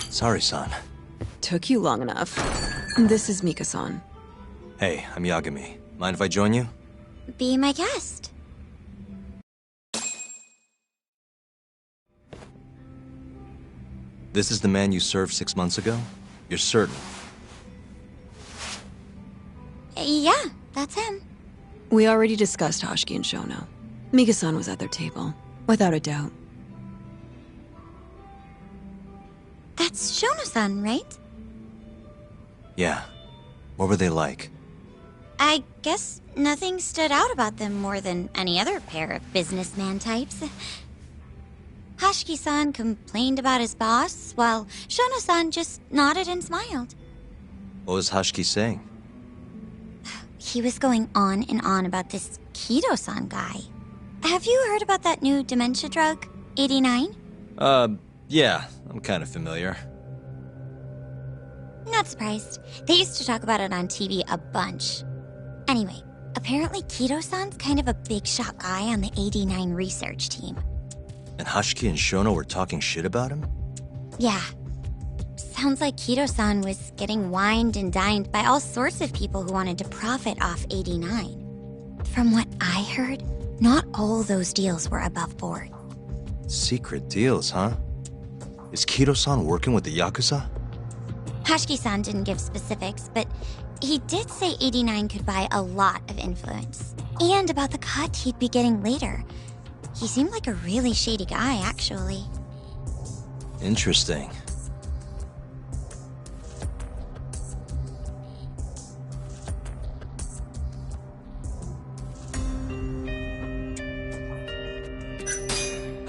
Sorry, son. Took you long enough. This is Mika-san. Hey, I'm Yagami. Mind if I join you? Be my guest. This is the man you served 6 months ago? You're certain? Yeah, that's him. We already discussed Hoshiki and Shono. Mika-san was at their table, without a doubt. That's Shono-san, right? Yeah. What were they like? I guess nothing stood out about them more than any other pair of businessman types. Hoshiki-san complained about his boss, while Shono-san just nodded and smiled. What was Hoshiki saying? He was going on and on about this Kido-san guy. Have you heard about that new dementia drug, 89? Yeah, I'm kind of familiar. Not surprised. They used to talk about it on TV a bunch. Anyway, apparently Kido-san's kind of a big shot guy on the 89 research team. And Hoshiki and Shono were talking shit about him? Yeah. Sounds like Kido-san was getting wined and dined by all sorts of people who wanted to profit off 89. From what I heard, not all those deals were above board. Secret deals, huh? Is Kido-san working with the Yakuza? Hoshiki-san didn't give specifics, but he did say 89 could buy a lot of influence. And about the cut he'd be getting later. He seemed like a really shady guy, actually. Interesting.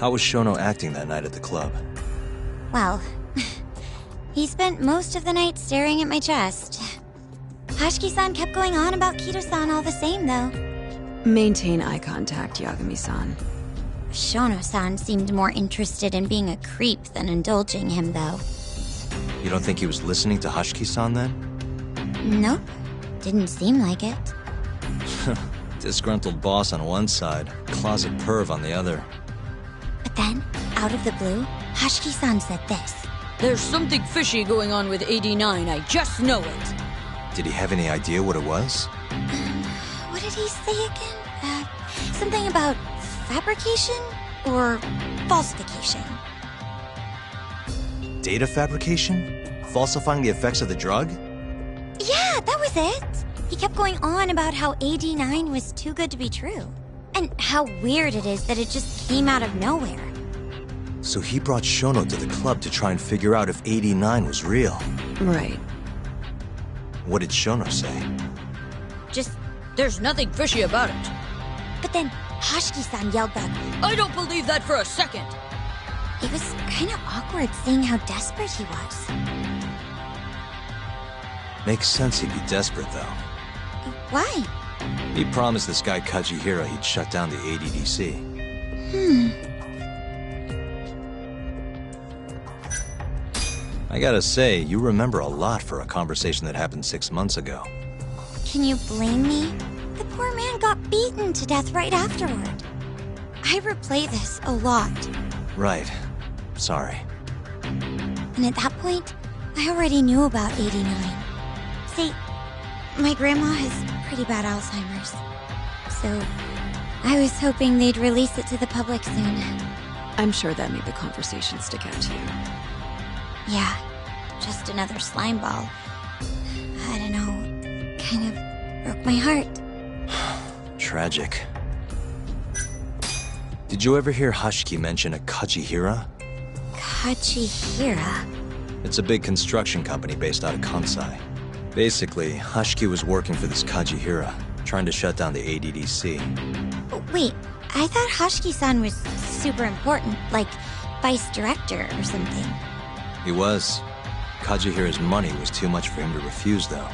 How was Shono acting that night at the club? Well, he spent most of the night staring at my chest. Hoshiki-san kept going on about Kido-san all the same, though. Maintain eye contact, Yagami-san. Shono-san seemed more interested in being a creep than indulging him, though. You don't think he was listening to Hoshiki-san then? Nope. Didn't seem like it. Disgruntled boss on one side, closet perv on the other. But then, out of the blue, Hoshiki-san said this. There's something fishy going on with 89, I just know it. Did he have any idea what it was? What did he say again? Something about fabrication or falsification. Data fabrication? Falsifying the effects of the drug? Yeah, that was it. He kept going on about how 89 was too good to be true. And how weird it is that it just came out of nowhere. So he brought Shono to the club to try and figure out if 89 was real. Right. What did Shono say? Just, there's nothing fishy about it. But then Hoshiki-san yelled back, I don't believe that for a second. It was kind of awkward seeing how desperate he was. Makes sense he'd be desperate, though. Why? He promised this guy Kajihira he'd shut down the ADDC. I gotta say, you remember a lot for a conversation that happened 6 months ago. Can you blame me? The poor man got beaten to death right afterward. I replay this a lot. Right. Sorry. And at that point, I already knew about 89. See, my grandma has pretty bad Alzheimer's. So, I was hoping they'd release it to the public soon. I'm sure that made the conversation stick out to you. Yeah, just another slime ball. I don't know, kind of broke my heart. Tragic. Did you ever hear Hashiki mention a Kajihira? Kajihira? It's a big construction company based out of Kansai. Basically, Hashiki was working for this Kajihira, trying to shut down the ADDC. Wait, I thought Hashiki-san was super important, like vice director or something. He was. Kajihira's money was too much for him to refuse, though.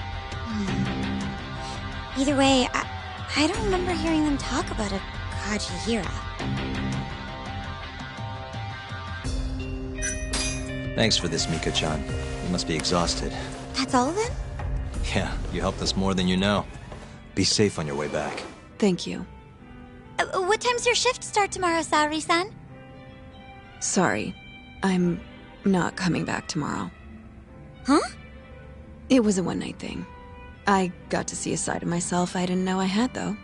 Either way, I don't remember hearing them talk about a Kajihira. Thanks for this, Mika-chan. You must be exhausted. That's all of them? Yeah, you helped us more than you know. Be safe on your way back. Thank you. What time's your shift start tomorrow, Saori-san? Sorry. I'm not coming back tomorrow. Huh? It was a one-night thing. I got to see a side of myself I didn't know I had, though.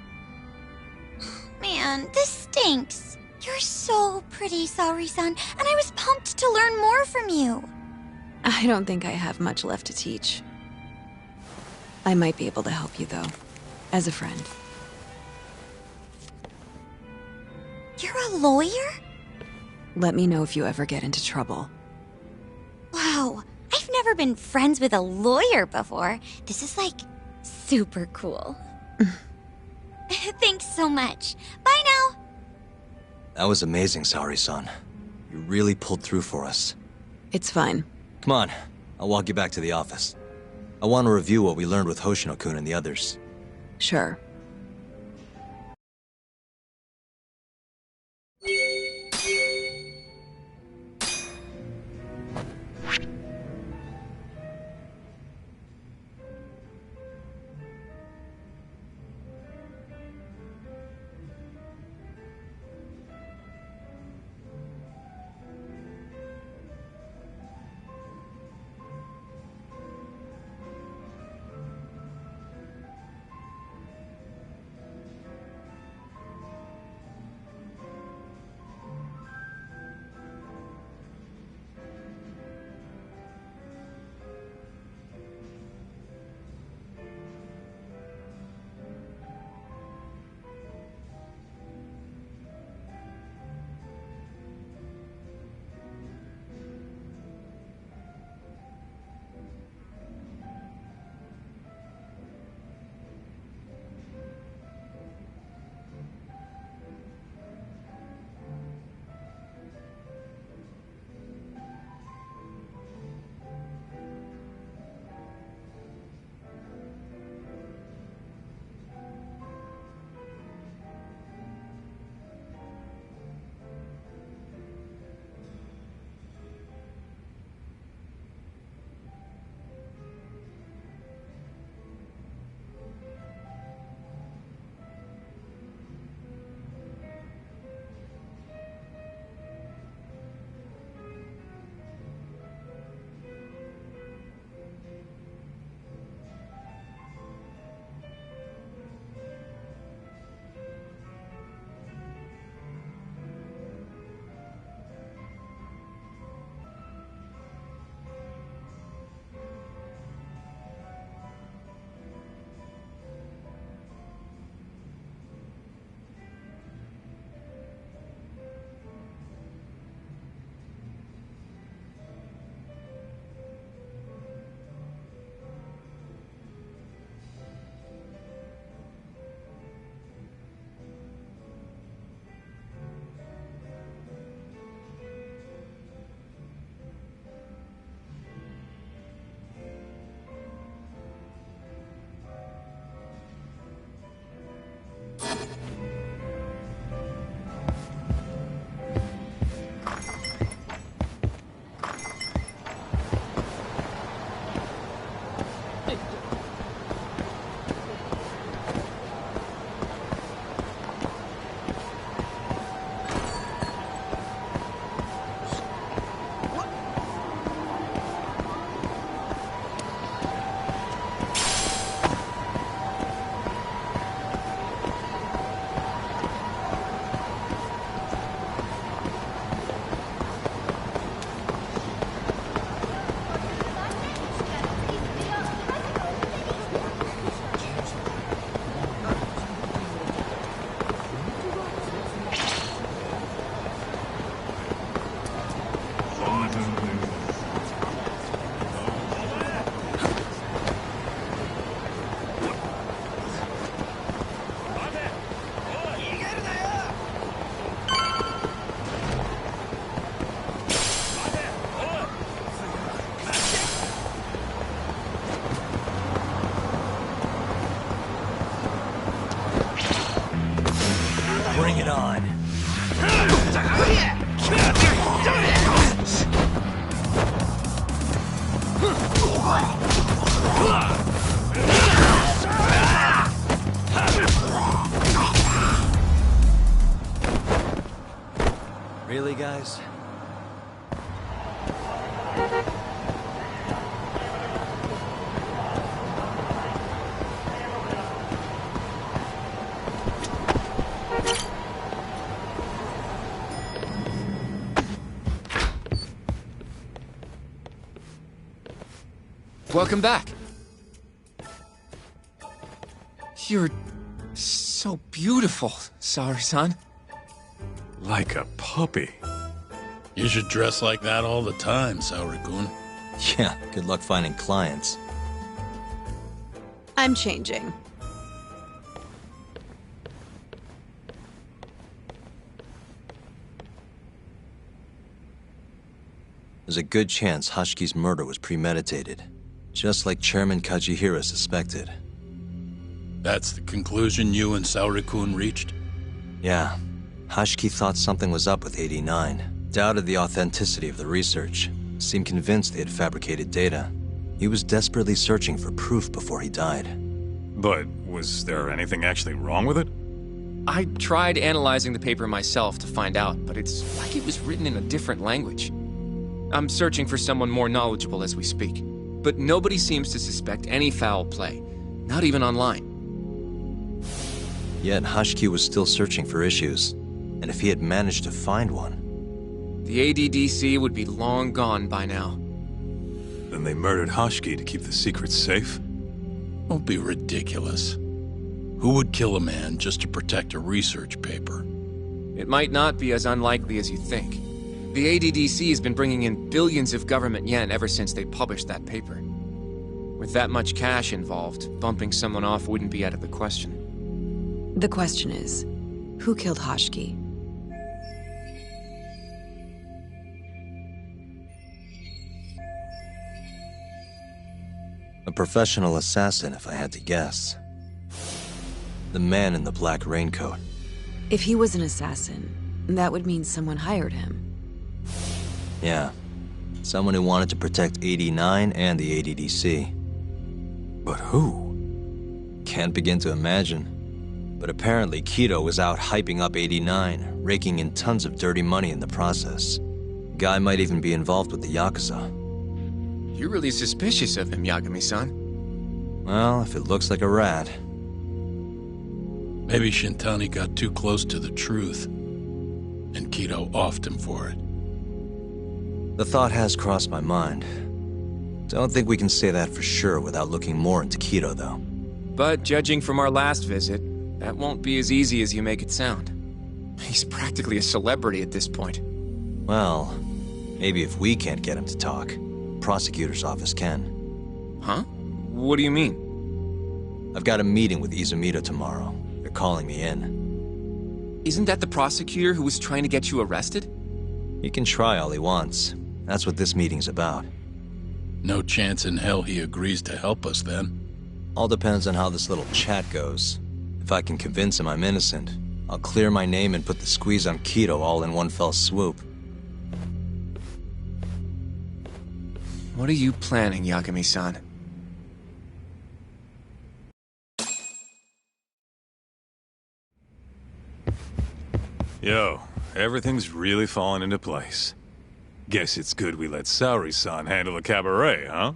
Man, this stinks. You're so pretty, Saori-san, and I was pumped to learn more from you. I don't think I have much left to teach. I might be able to help you, though. As a friend. You're a lawyer? Let me know if you ever get into trouble. Wow, I've never been friends with a lawyer before. This is like super cool. Thanks so much. Bye now. That was amazing, Saori-san. You really pulled through for us. It's fine. Come on, I'll walk you back to the office. I want to review what we learned with Hoshino-kun and the others. Sure. Really, guys? Welcome back. You're so beautiful, Saori-san. Like a puppy. You should dress like that all the time, Saori-kun. Yeah, good luck finding clients. I'm changing. There's a good chance Hashki's murder was premeditated, just like Chairman Kajihira suspected. That's the conclusion you and Saori-kun reached? Yeah, Hashki thought something was up with 89, doubted the authenticity of the research, seemed convinced they had fabricated data. He was desperately searching for proof before he died. But was there anything actually wrong with it? I tried analyzing the paper myself to find out, but it's like it was written in a different language. I'm searching for someone more knowledgeable as we speak, but nobody seems to suspect any foul play, not even online. Yet Hashki was still searching for issues, and if he had managed to find one... The ADDC would be long gone by now. Then they murdered Hashki to keep the secret safe? Don't be ridiculous. Who would kill a man just to protect a research paper? It might not be as unlikely as you think. The ADDC has been bringing in billions of government yen ever since they published that paper. With that much cash involved, bumping someone off wouldn't be out of the question. The question is, who killed Hashki? A professional assassin, if I had to guess. The man in the black raincoat. If he was an assassin, that would mean someone hired him. Yeah, someone who wanted to protect 89 and the ADDC. But who? Can't begin to imagine. But apparently Kido was out hyping up 89, raking in tons of dirty money in the process. Guy might even be involved with the Yakuza. You're really suspicious of him, Yagami-san. Well, if it looks like a rat. Maybe Shintani got too close to the truth, and Kido offed him for it. The thought has crossed my mind. Don't think we can say that for sure without looking more into Kido, though. But judging from our last visit, that won't be as easy as you make it sound. He's practically a celebrity at this point. Well, maybe if we can't get him to talk, prosecutor's office can. Huh? What do you mean? I've got a meeting with Izumito tomorrow. They're calling me in. Isn't that the prosecutor who was trying to get you arrested? He can try all he wants. That's what this meeting's about. No chance in hell he agrees to help us then. All depends on how this little chat goes. If I can convince him I'm innocent, I'll clear my name and put the squeeze on Kido all in one fell swoop. What are you planning, Yagami-san? Yo, everything's really falling into place. Guess it's good we let Saori-san handle the cabaret, huh?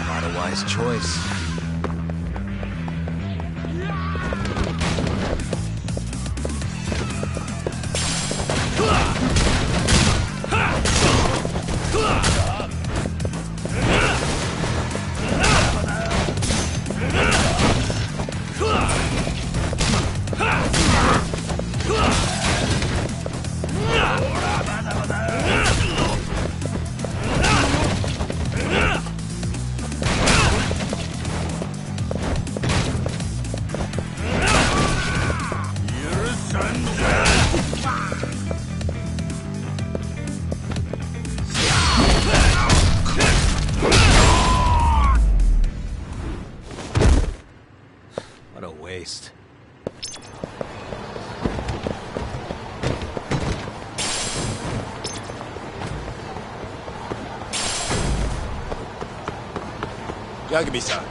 Not a wise choice. Yagami-san.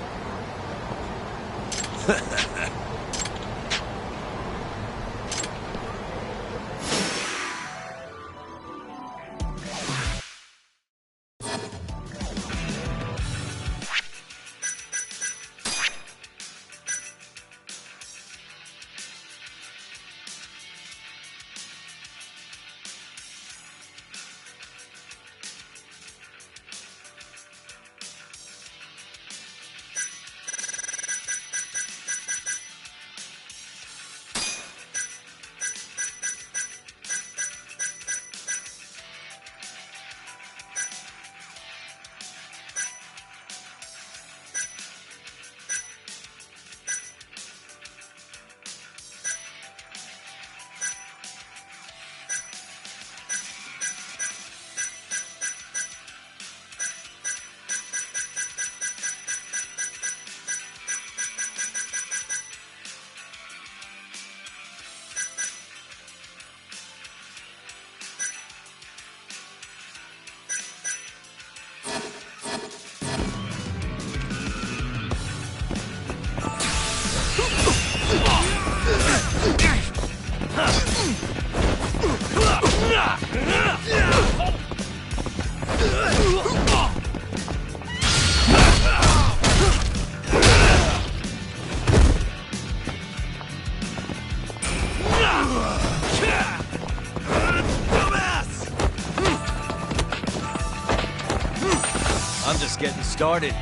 I'm just getting started.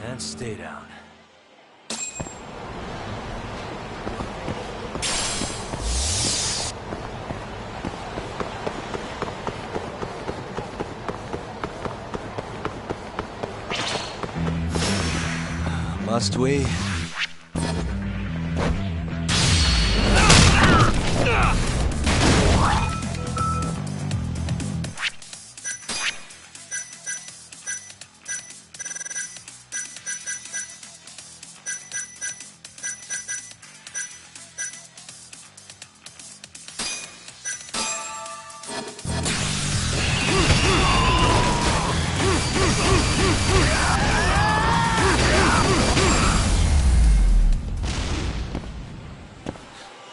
And stay down. Must we?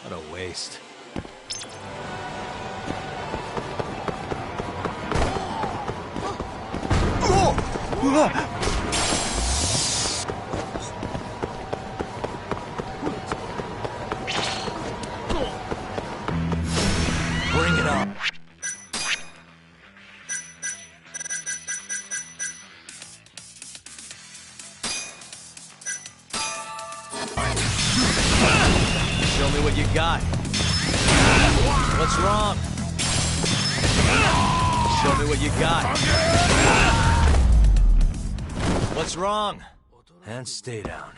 What a waste. Bring it on. what you got. What's wrong? And stay down.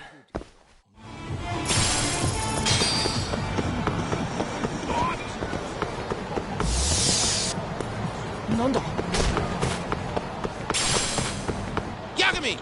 Yagami!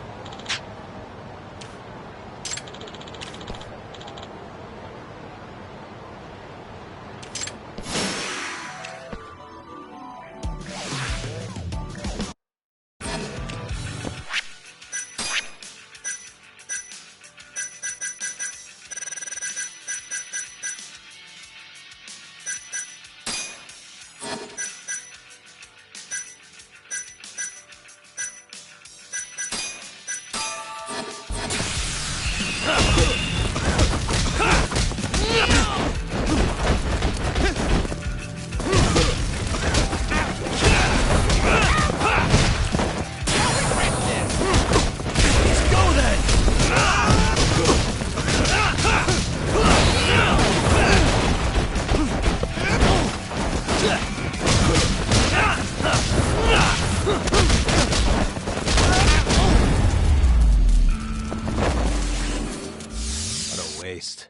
Waste.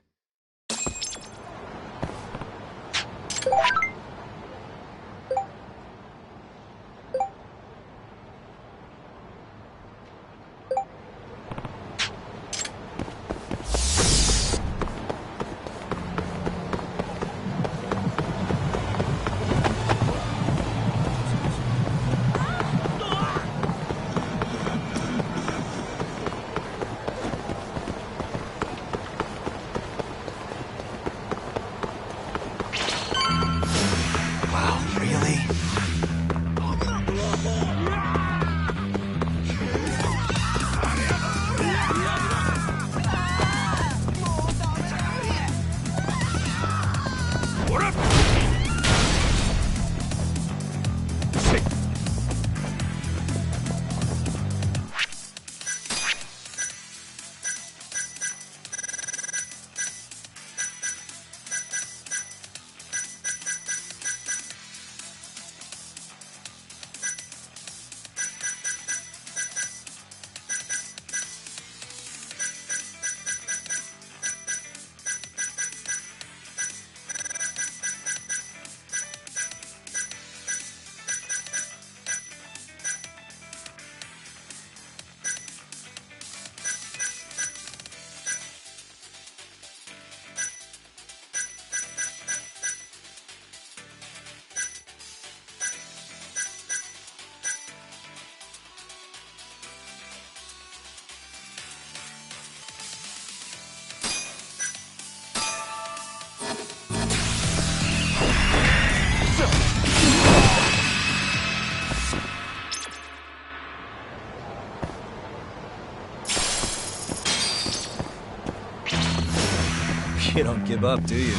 You don't give up, do you?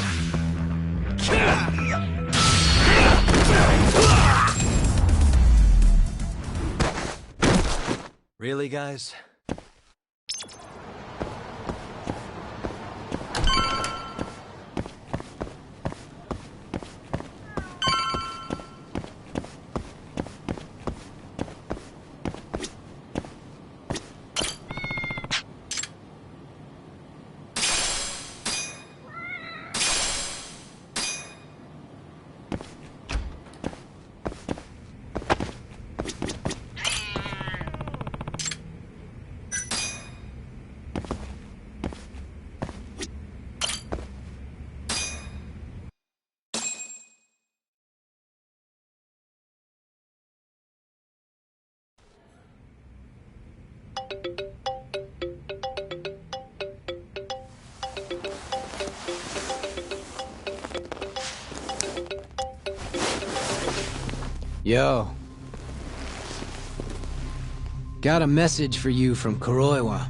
Really, guys? Yo. Got a message for you from Kuroiwa.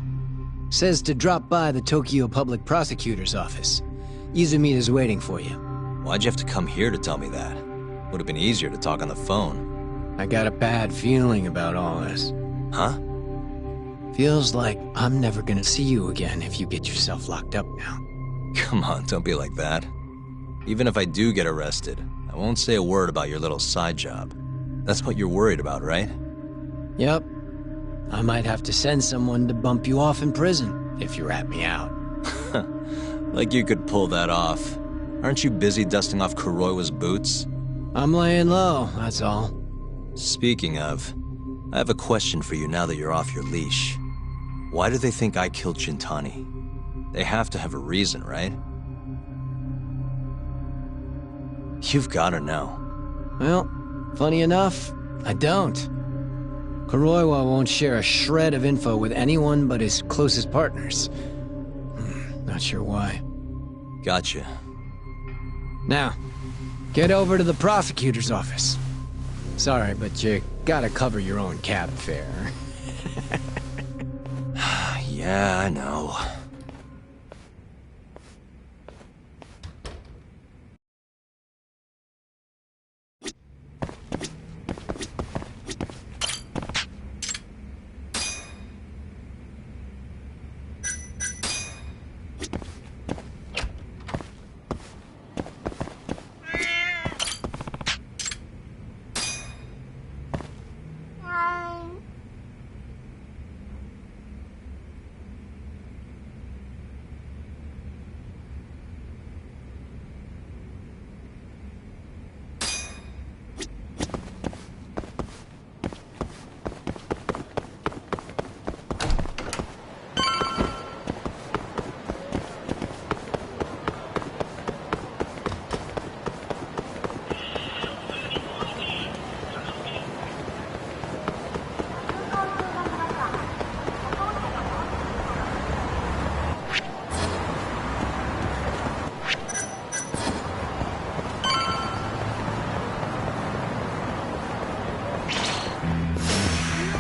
Says to drop by the Tokyo Public Prosecutor's office. Izumida's waiting for you. Why'd you have to come here to tell me that? Would have been easier to talk on the phone. I got a bad feeling about all this. Huh? Feels like I'm never gonna see you again if you get yourself locked up now. Come on, don't be like that. Even if I do get arrested, I won't say a word about your little side job. That's what you're worried about, right? Yep. I might have to send someone to bump you off in prison if you rat me out. Like you could pull that off. Aren't you busy dusting off Kuroiwa's boots? I'm laying low, that's all. Speaking of, I have a question for you now that you're off your leash. Why do they think I killed Shintani? They have to have a reason, right? You've gotta know. Well, funny enough, I don't. Kuroiwa won't share a shred of info with anyone but his closest partners. Not sure why. Gotcha. Now, get over to the prosecutor's office. Sorry, but you gotta cover your own cab fare. Yeah, I know.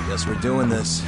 Guess we're doing this.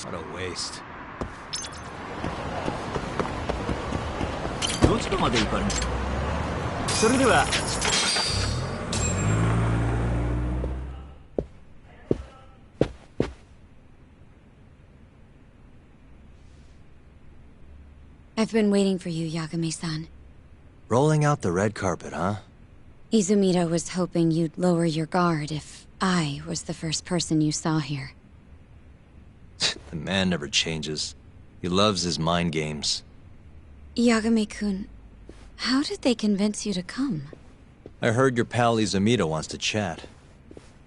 What a waste. どちらまで行かれますか。それでは I've been waiting for you, Yagami-san. Rolling out the red carpet, huh? Izumida was hoping you'd lower your guard if I was the first person you saw here. The man never changes. He loves his mind games. Yagami-kun, how did they convince you to come? I heard your pal Izumida wants to chat.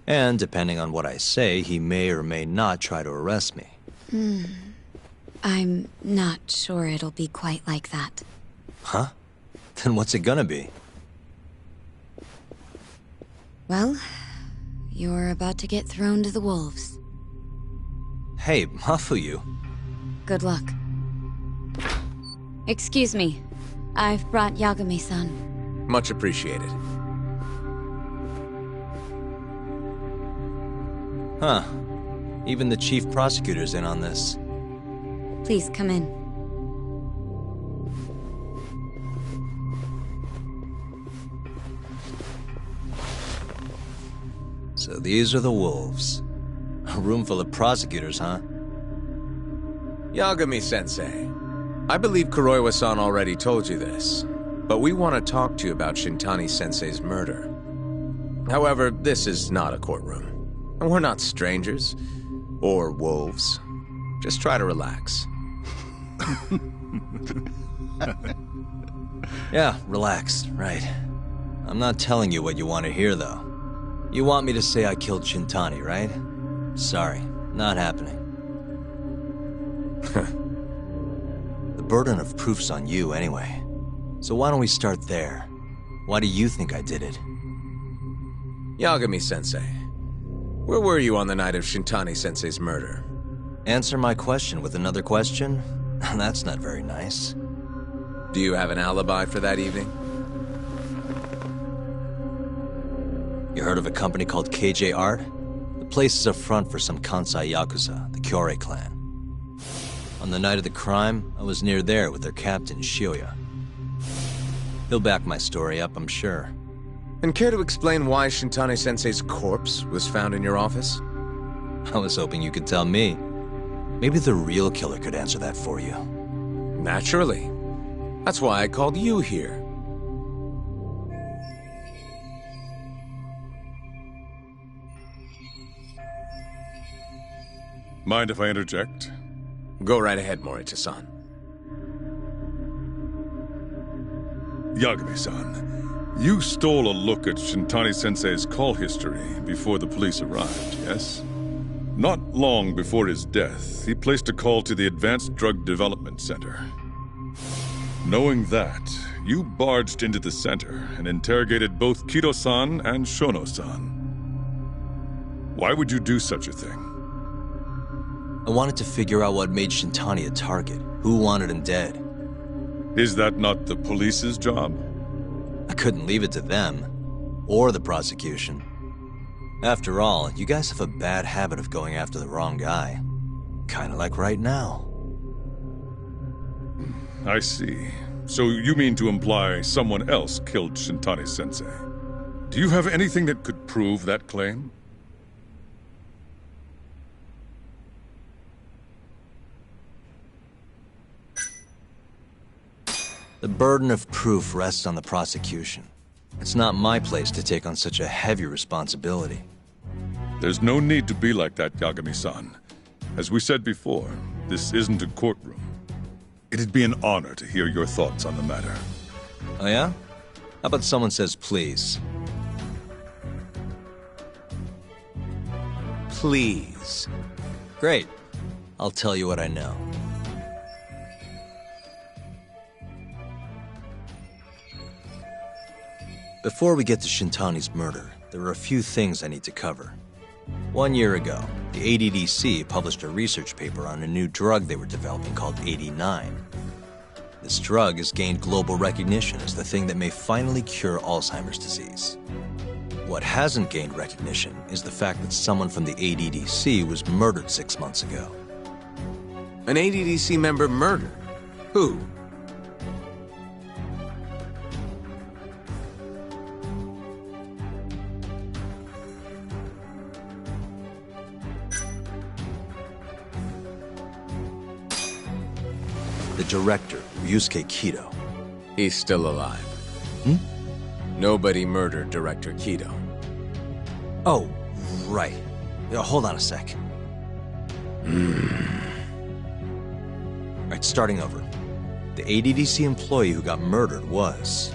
And depending on what I say, he may or may not try to arrest me. I'm not sure it'll be quite like that. Huh? Then what's it gonna be? Well, you're about to get thrown to the wolves. Hey, Mafuyu. Good luck. Excuse me. I've brought Yagami-san. Much appreciated. Huh. Even the chief prosecutor's in on this. Please come in. So these are the wolves. A room full of prosecutors, huh? Yagami-sensei, I believe Kuroiwa-san already told you this, but we want to talk to you about Shintani-sensei's murder. However, this is not a courtroom. And we're not strangers. Or wolves. Just try to relax. Yeah, relax, right. I'm not telling you what you want to hear, though. You want me to say I killed Shintani, right? Sorry, not happening. The burden of proof's on you, anyway. So why don't we start there? Why do you think I did it? Yagami-sensei, where were you on the night of Shintani-sensei's murder? Answer my question with another question? That's not very nice. Do you have an alibi for that evening? You heard of a company called KJ Art? The place is a front for some Kansai Yakuza, the Kyorei clan. On the night of the crime, I was near there with their captain, Shioya. He'll back my story up, I'm sure. And care to explain why Shintani-sensei's corpse was found in your office? I was hoping you could tell me. Maybe the real killer could answer that for you. Naturally. That's why I called you here. Mind if I interject? Go right ahead, Morita-san. Yagami-san, you stole a look at Shintani-sensei's call history before the police arrived, yes? Not long before his death, he placed a call to the Advanced Drug Development Center. Knowing that, you barged into the center and interrogated both Kido-san and Shono-san. Why would you do such a thing? I wanted to figure out what made Shintani a target, who wanted him dead. Is that not the police's job? I couldn't leave it to them, or the prosecution. After all, you guys have a bad habit of going after the wrong guy. Kinda like right now. I see. So you mean to imply someone else killed Shintani-sensei? Do you have anything that could prove that claim? The burden of proof rests on the prosecution. It's not my place to take on such a heavy responsibility. There's no need to be like that, Yagami-san. As we said before, this isn't a courtroom. It'd be an honor to hear your thoughts on the matter. Oh yeah? How about someone says please? Please. Great. I'll tell you what I know. Before we get to Shintani's murder, there are a few things I need to cover. 1 year ago, the ADDC published a research paper on a new drug they were developing called 89. This drug has gained global recognition as the thing that may finally cure Alzheimer's disease. What hasn't gained recognition is the fact that someone from the ADDC was murdered 6 months ago. An ADDC member murdered? Who? The director, Ryusuke Kido. He's still alive. Nobody murdered Director Kido. Oh, right. Hold on a sec. Alright, starting over. The ADDC employee who got murdered was...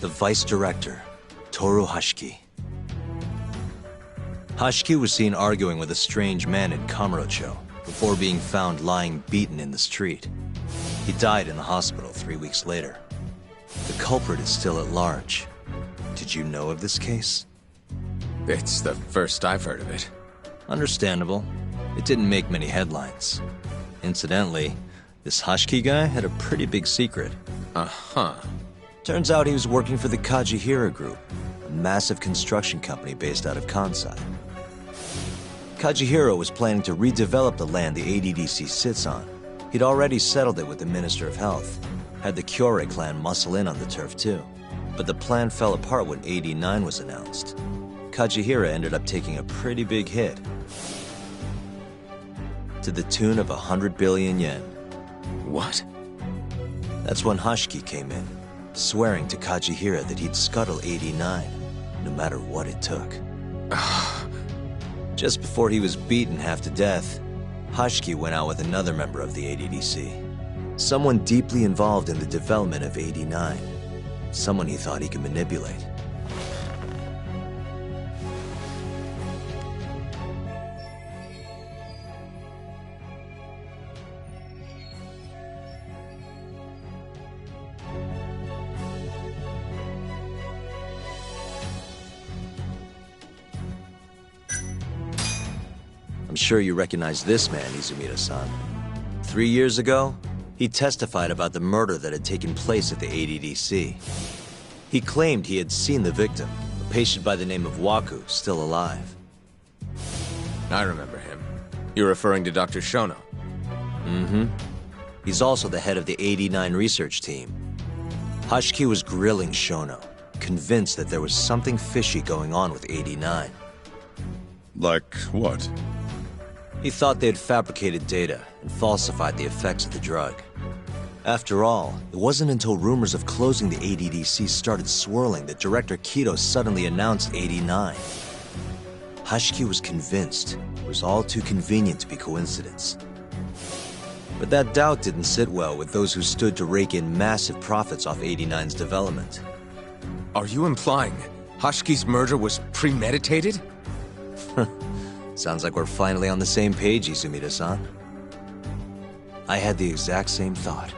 the vice director, Toru Hashiki. Hashiki was seen arguing with a strange man in Kamurocho before being found lying beaten in the street. He died in the hospital 3 weeks later. The culprit is still at large. Did you know of this case? It's the first I've heard of it. Understandable. It didn't make many headlines. Incidentally, this Hashiki guy had a pretty big secret. Uh-huh. Turns out he was working for the Kajihira Group, a massive construction company based out of Kansai. Kajihira was planning to redevelop the land the ADDC sits on. He'd already settled it with the Minister of Health, had the Kyorei clan muscle in on the turf too. But the plan fell apart when 89 was announced. Kajihira ended up taking a pretty big hit, to the tune of 100 billion yen. What? That's when Hashiki came in, swearing to Kajihira that he'd scuttle 89, no matter what it took. Just before he was beaten half to death, Hashiki went out with another member of the ADDC. Someone deeply involved in the development of 89. Someone he thought he could manipulate. sure you recognize this man, Izumida-san. 3 years ago, he testified about the murder that had taken place at the ADDC. He claimed he had seen the victim, a patient by the name of Waku, still alive. I remember him. You're referring to Dr. Shono? Mm-hmm. He's also the head of the 89 research team. Hashiki was grilling Shono, convinced that there was something fishy going on with 89. Like what? He thought they had fabricated data and falsified the effects of the drug. After all, it wasn't until rumors of closing the ADDC started swirling that Director Kido suddenly announced 89. Hashiki was convinced it was all too convenient to be coincidence. But that doubt didn't sit well with those who stood to rake in massive profits off 89's development. Are you implying Hashiki's murder was premeditated? Sounds like we're finally on the same page, Izumida-san. I had the exact same thought.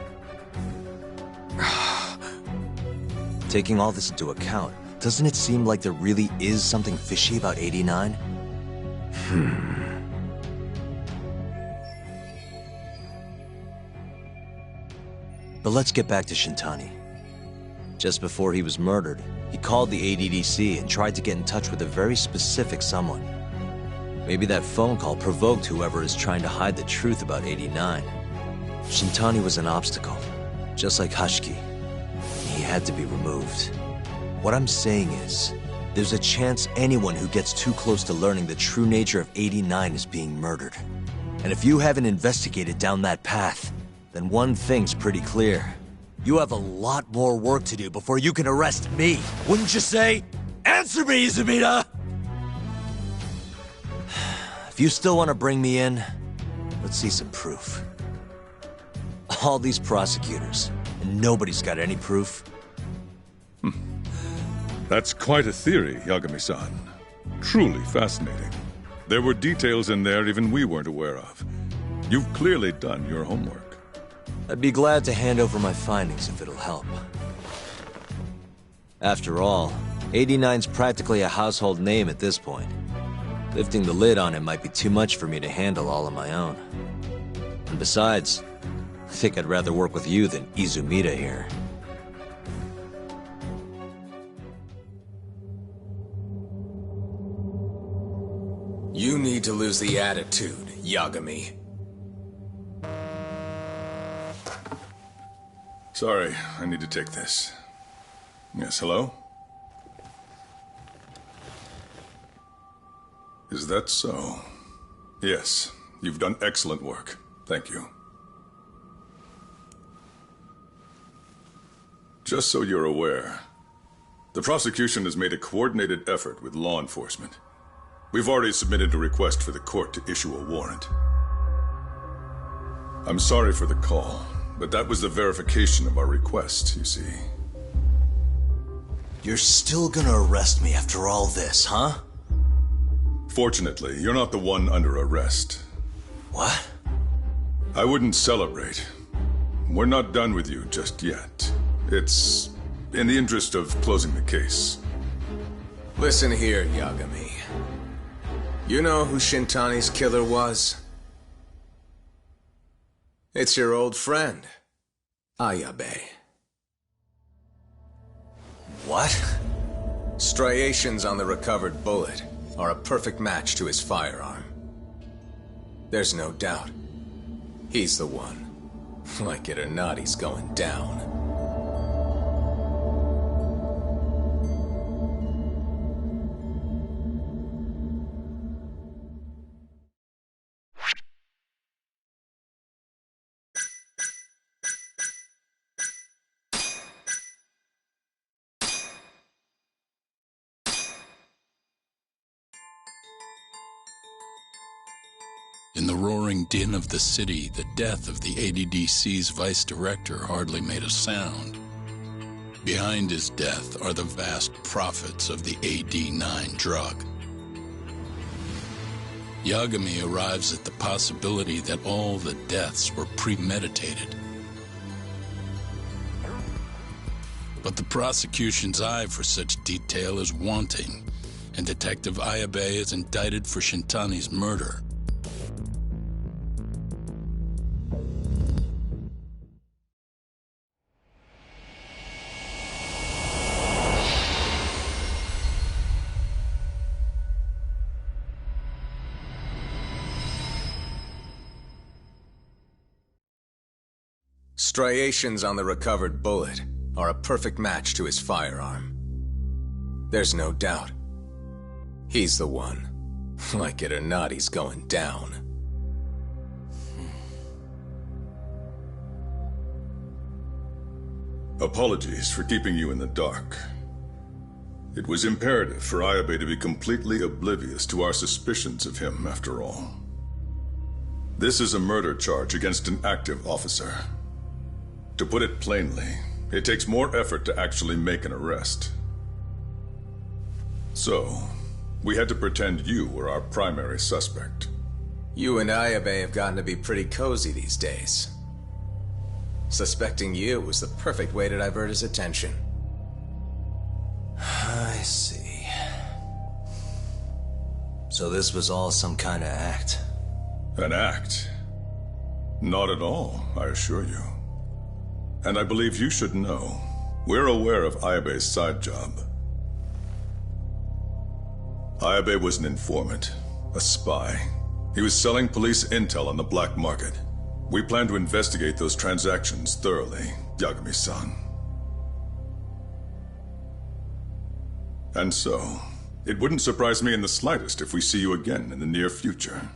Taking all this into account, doesn't it seem like there really is something fishy about 89? But let's get back to Shintani. Just before he was murdered, he called the ADDC and tried to get in touch with a very specific someone. Maybe that phone call provoked whoever is trying to hide the truth about 89. Shintani was an obstacle, just like Hashiki. He had to be removed. What I'm saying is, there's a chance anyone who gets too close to learning the true nature of 89 is being murdered. And if you haven't investigated down that path, then one thing's pretty clear. You have a lot more work to do before you can arrest me, wouldn't you say? Answer me, Izumida! If you still want to bring me in, let's see some proof. All these prosecutors, and nobody's got any proof. That's quite a theory, Yagami-san. Truly fascinating. There were details in there even we weren't aware of. You've clearly done your homework. I'd be glad to hand over my findings if it'll help. After all, 89's practically a household name at this point. Lifting the lid on it might be too much for me to handle all on my own. And besides, I think I'd rather work with you than Izumida here. You need to lose the attitude, Yagami. Sorry, I need to take this. Yes, hello? Is that so? Yes, you've done excellent work. Thank you. Just so you're aware, the prosecution has made a coordinated effort with law enforcement. We've already submitted a request for the court to issue a warrant. I'm sorry for the call, but that was the verification of our request, you see. You're still gonna arrest me after all this, huh? Fortunately, you're not the one under arrest. What? I wouldn't celebrate. We're not done with you just yet. It's in the interest of closing the case. Listen here, Yagami. You know who Shintani's killer was? It's your old friend, Ayabe. What? Striations on the recovered bullet are a perfect match to his firearm. There's no doubt. He's the one. Like it or not, he's going down. In the roaring din of the city, the death of the ADDC's vice director hardly made a sound. Behind his death are the vast profits of the AD9 drug. Yagami arrives at the possibility that all the deaths were premeditated. But the prosecution's eye for such detail is wanting, and Detective Ayabe is indicted for Shintani's murder. Striations on the recovered bullet are a perfect match to his firearm. There's no doubt. He's the one. Like it or not, he's going down. Apologies for keeping you in the dark. It was imperative for Ayabe to be completely oblivious to our suspicions of him, after all. This is a murder charge against an active officer. To put it plainly, it takes more effort to actually make an arrest. So, we had to pretend you were our primary suspect. You and Ayabe have gotten to be pretty cozy these days. Suspecting you was the perfect way to divert his attention. I see. So this was all some kind of act? An act? Not at all, I assure you. And I believe you should know, we're aware of Ayabe's side job. Ayabe was an informant, a spy. He was selling police intel on the black market. We plan to investigate those transactions thoroughly, Yagami-san. And so, it wouldn't surprise me in the slightest if we see you again in the near future.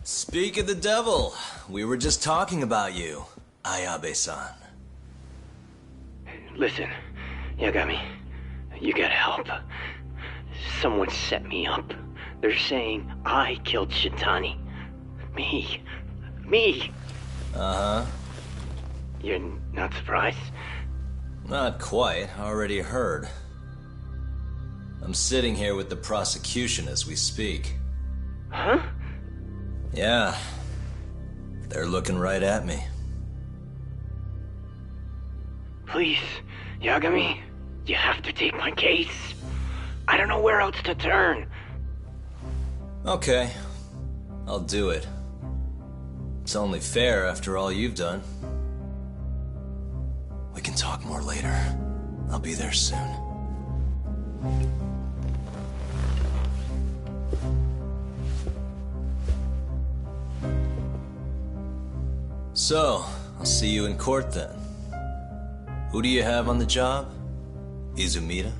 Speak of the devil, we were just talking about you, Ayabe-san. Listen, Yagami, you gotta help. Someone set me up. They're saying I killed Shintani. Me. Uh-huh. You're not surprised? Not quite, already heard. I'm sitting here with the prosecution as we speak. Huh? Yeah. They're looking right at me. Please, Yagami, you have to take my case. I don't know where else to turn. Okay. I'll do it. It's only fair after all you've done. We can talk more later. I'll be there soon. So, I'll see you in court then. Who do you have on the job? Izumida?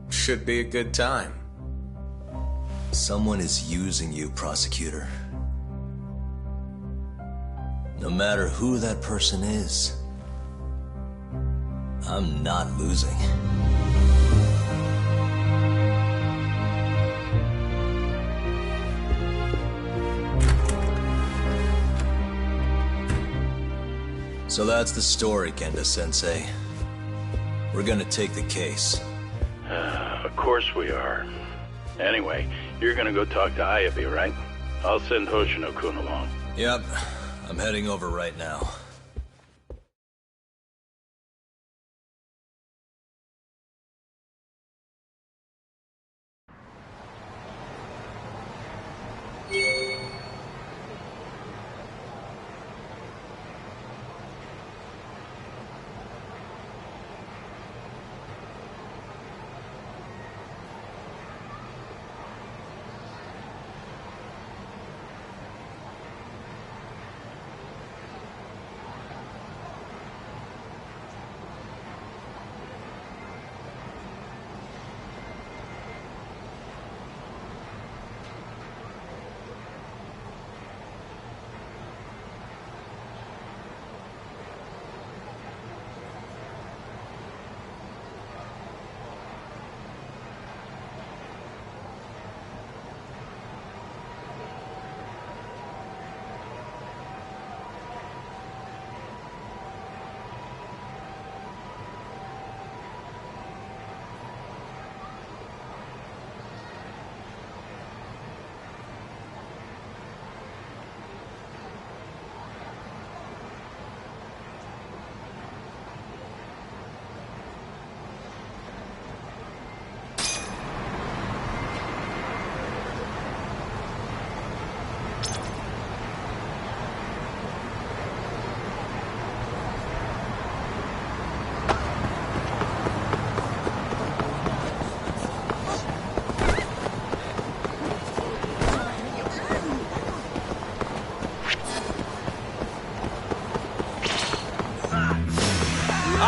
Should be a good time. Someone is using you, prosecutor. No matter who that person is, I'm not losing. So that's the story, Kenda-sensei. We're gonna take the case. Of course we are. Anyway, you're gonna go talk to Ayabe, right? I'll send Hoshino-kun along. Yep, I'm heading over right now.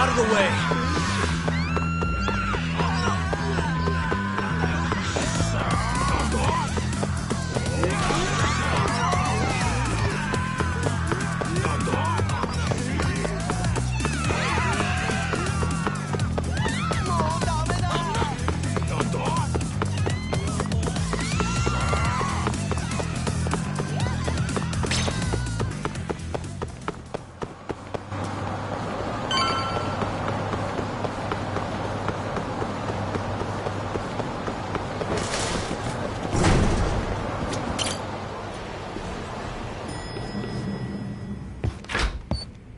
Out of the way!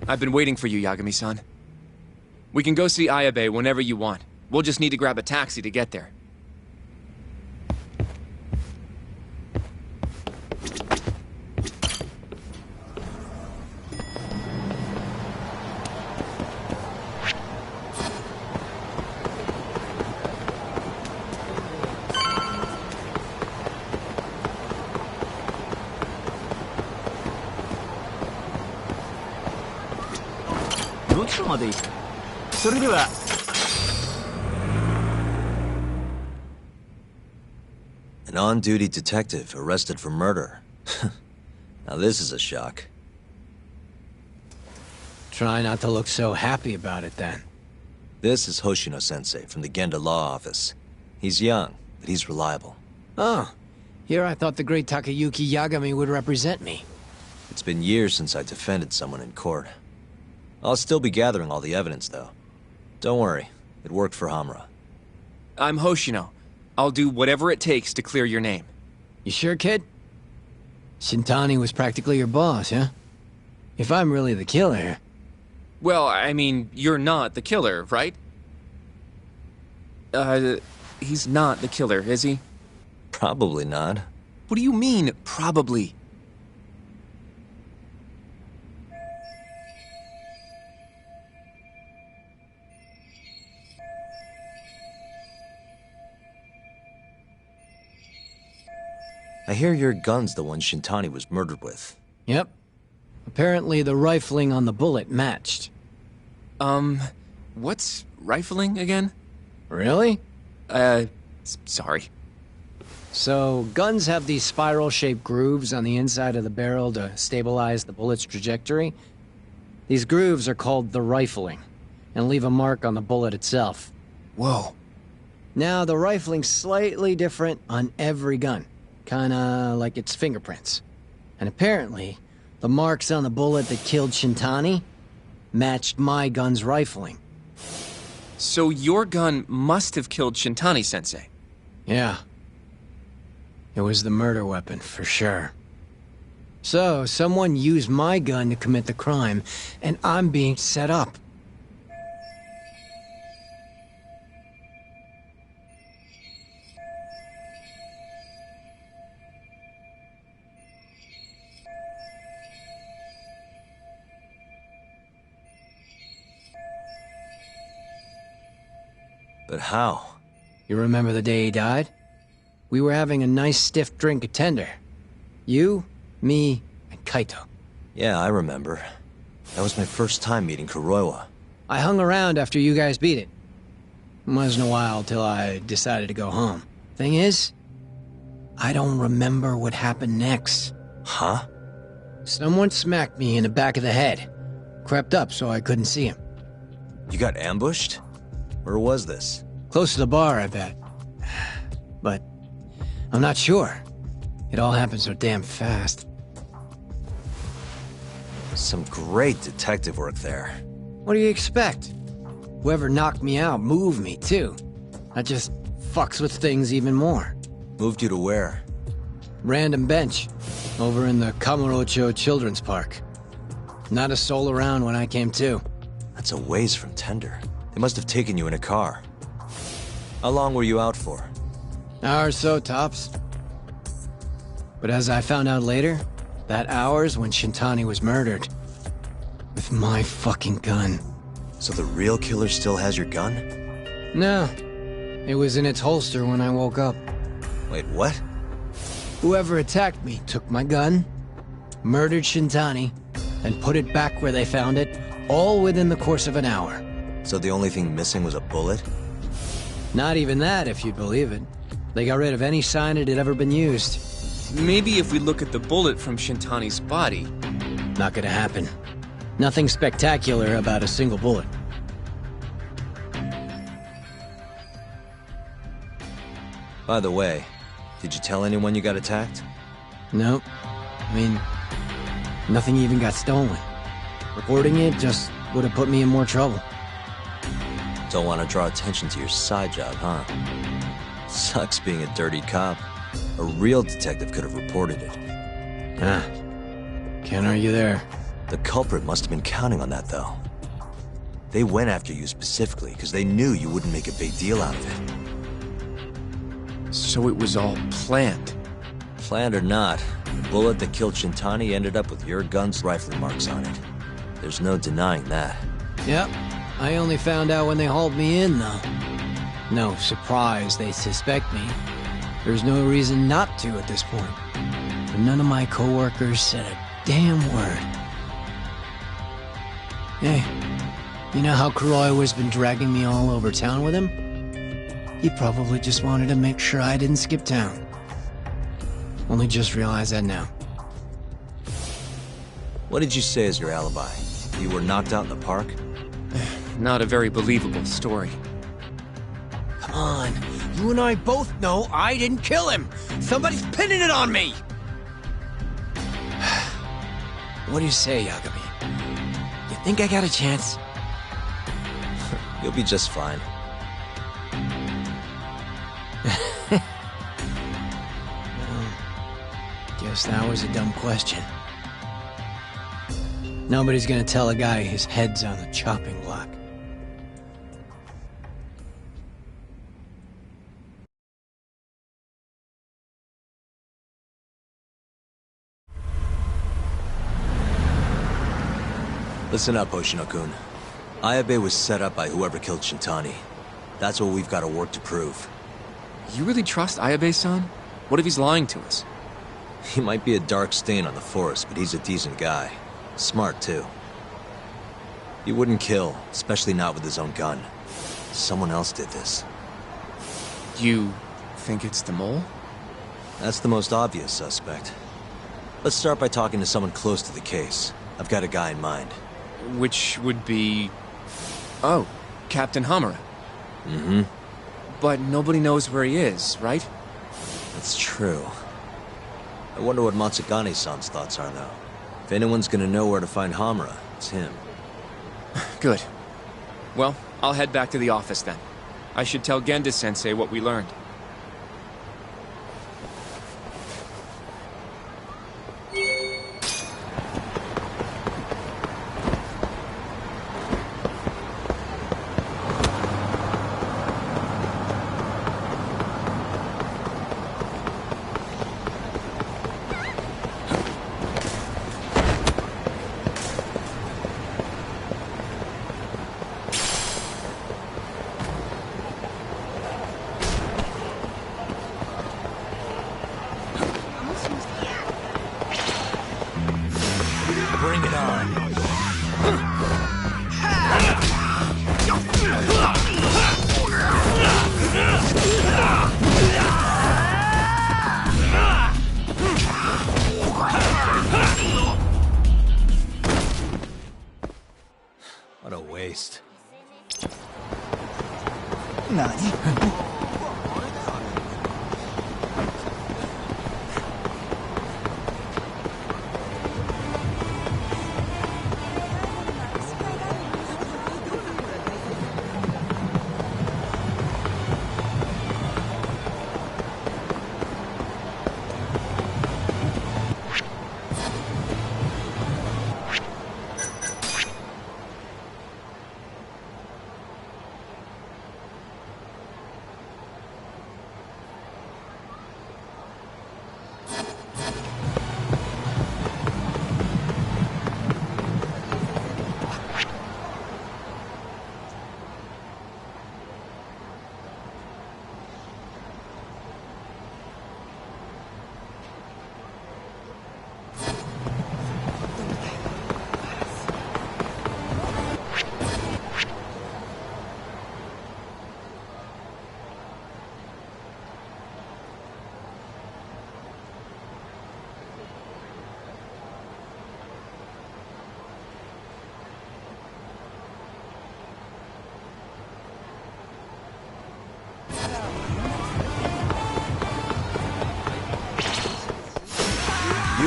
I've been waiting for you, Yagami-san. We can go see Ayabe whenever you want. We'll just need to grab a taxi to get there. An on-duty detective arrested for murder. Now this is a shock. Try not to look so happy about it, then. This is Hoshino-sensei from the Genda Law Office. He's young, but he's reliable. Oh, here I thought the great Takayuki Yagami would represent me. It's been years since I defended someone in court. I'll still be gathering all the evidence, though. Don't worry, it worked for Hamura. I'm Hoshino. I'll do whatever it takes to clear your name. You sure, kid? Shintani was practically your boss, huh? If I'm really the killer... Well, I mean, you're not the killer, right? He's not the killer, is he? Probably not. What do you mean, probably? I hear your gun's the one Shintani was murdered with. Yep. Apparently the rifling on the bullet matched. What's rifling again? Really? Sorry. So, guns have these spiral-shaped grooves on the inside of the barrel to stabilize the bullet's trajectory. These grooves are called the rifling, and leave a mark on the bullet itself. Whoa. Now, the rifling's slightly different on every gun. Kinda like its fingerprints. And apparently, the marks on the bullet that killed Shintani matched my gun's rifling. So your gun must have killed Shintani-sensei? Yeah. It was the murder weapon, for sure. So, someone used my gun to commit the crime, and I'm being set up. But how? You remember the day he died? We were having a nice stiff drink at Tender. You, me, and Kaito. Yeah, I remember. That was my first time meeting Kuroiwa. I hung around after you guys beat it. It wasn't a while till I decided to go home. Thing is, I don't remember what happened next. Huh? Someone smacked me in the back of the head. Crept up so I couldn't see him. You got ambushed? Where was this? Close to the bar, I bet. But I'm not sure. It all happened so damn fast. Some great detective work there. What do you expect? Whoever knocked me out moved me, too. That just fucks with things even more. Moved you to where? Random bench. Over in the Kamurocho Children's Park. Not a soul around when I came to. That's a ways from Tender. They must have taken you in a car. How long were you out for? Hour or so, tops. But as I found out later, that hour's when Shintani was murdered. With my fucking gun. So the real killer still has your gun? No. It was in its holster when I woke up. Wait, what? Whoever attacked me took my gun, murdered Shintani, and put it back where they found it, all within the course of an hour. So the only thing missing was a bullet? Not even that, if you'd believe it. They got rid of any sign it had ever been used. Maybe if we look at the bullet from Shintani's body. Not gonna happen. Nothing spectacular about a single bullet. By the way, did you tell anyone you got attacked? Nope. I mean, nothing even got stolen. Reporting it just would have put me in more trouble. Don't want to draw attention to your side job, huh? Sucks being a dirty cop. A real detective could have reported it. Ah. Can't argue there. The culprit must have been counting on that, though. They went after you specifically because they knew you wouldn't make a big deal out of it. So it was all planned. Planned or not, the bullet that killed Shintani ended up with your gun's rifling marks on it. There's no denying that. Yep. I only found out when they hauled me in, though. No surprise they suspect me. There's no reason not to at this point. But none of my coworkers said a damn word. Hey, you know how Kuroi has been dragging me all over town with him? He probably just wanted to make sure I didn't skip town. Only just realized that now. What did you say is your alibi? You were knocked out in the park? Not a very believable story. Come on, you and I both know I didn't kill him! Somebody's pinning it on me! What do you say, Yagami? You think I got a chance? You'll be just fine. Well, guess that was a dumb question. Nobody's gonna tell a guy his head's on the chopping block. Listen up, Hoshino-kun. Ayabe was set up by whoever killed Shintani. That's what we've got to work to prove. You really trust Ayabe-san? What if he's lying to us? He might be a dark stain on the force, but he's a decent guy. Smart, too. He wouldn't kill, especially not with his own gun. Someone else did this. You think it's the mole? That's the most obvious suspect. Let's start by talking to someone close to the case. I've got a guy in mind. Which would be... Oh, Captain Hamura. Mm-hmm. But nobody knows where he is, right? That's true. I wonder what Matsugane-san's thoughts are, though. If anyone's gonna know where to find Hamura, it's him. Good. Well, I'll head back to the office then. I should tell Genda-sensei what we learned. Bring it on. What a waste. Nani?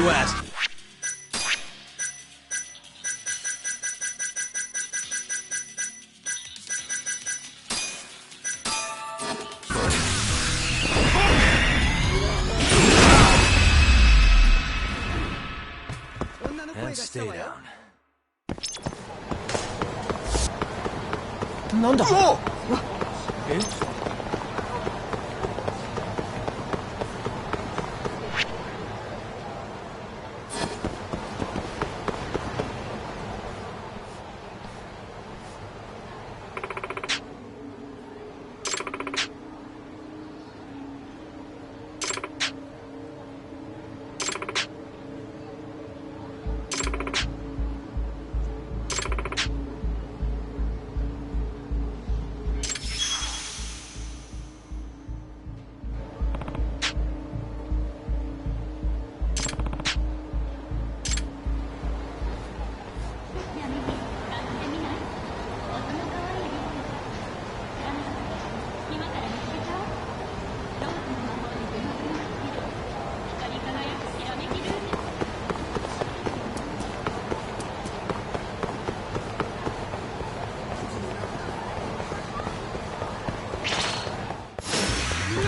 You asked. And stay down. なんだえ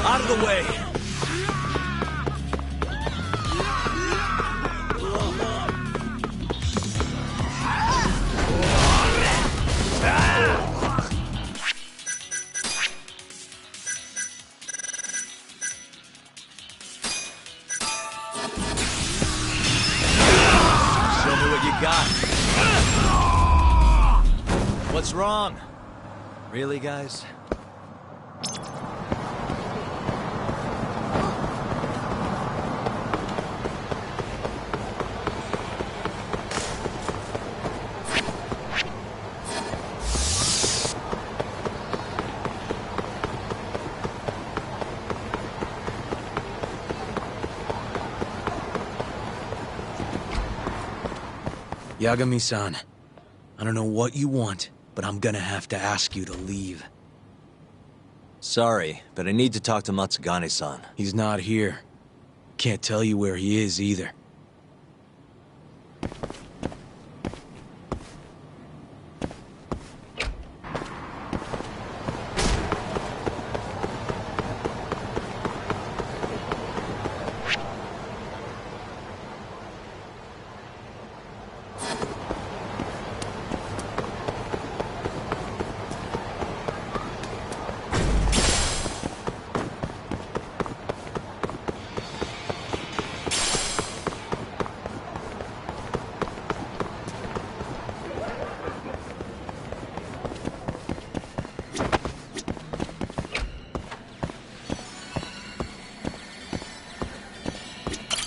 Out of the way! Show me what you got. What's wrong? Really, guys? Yagami-san, I don't know what you want, but I'm gonna have to ask you to leave. Sorry, but I need to talk to Matsugane-san. He's not here. Can't tell you where he is either.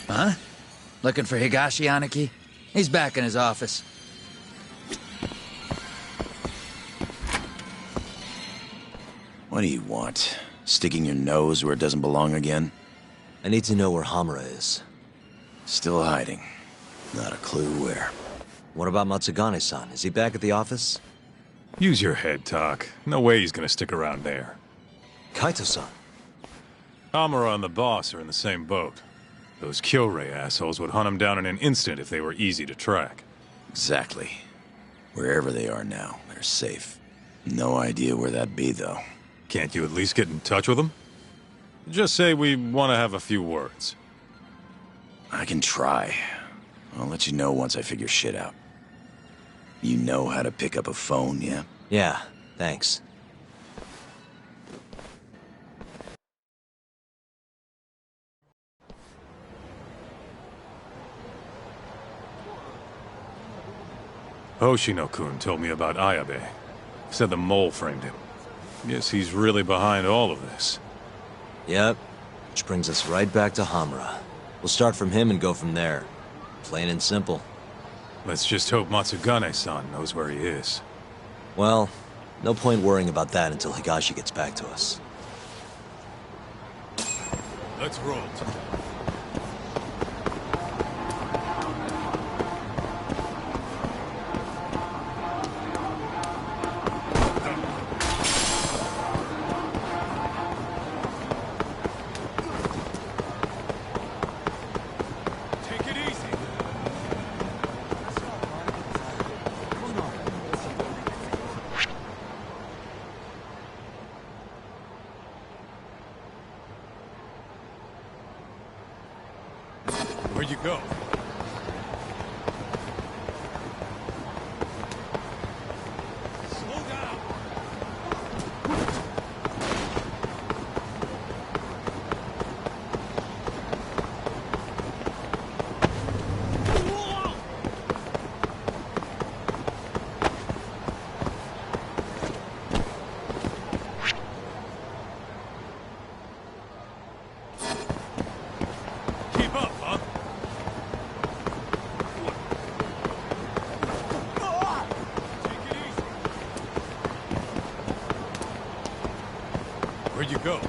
Huh? Looking for Higashi Aniki? He's back in his office. What do you want? Sticking your nose where it doesn't belong again? I need to know where Hamura is. Still hiding. Not a clue where. What about Matsugane-san? Is he back at the office? Use your head, Tak. No way he's gonna stick around there. Kaito-san. Amara and the boss are in the same boat. Those Kyorei assholes would hunt him down in an instant if they were easy to track. Exactly. Wherever they are now, they're safe. No idea where that'd be, though. Can't you at least get in touch with them? Just say we want to have a few words. I can try. I'll let you know once I figure shit out. You know how to pick up a phone, yeah? Yeah, thanks. Hoshino-kun told me about Ayabe. Said the mole framed him. Guess he's really behind all of this. Yep. Which brings us right back to Hamura. We'll start from him and go from there. Plain and simple. Let's just hope Matsugane-san knows where he is. Well, no point worrying about that until Higashi gets back to us. Let's roll. Take it easy. go? Slow down. Keep up, huh? Take it easy. Where'd you go?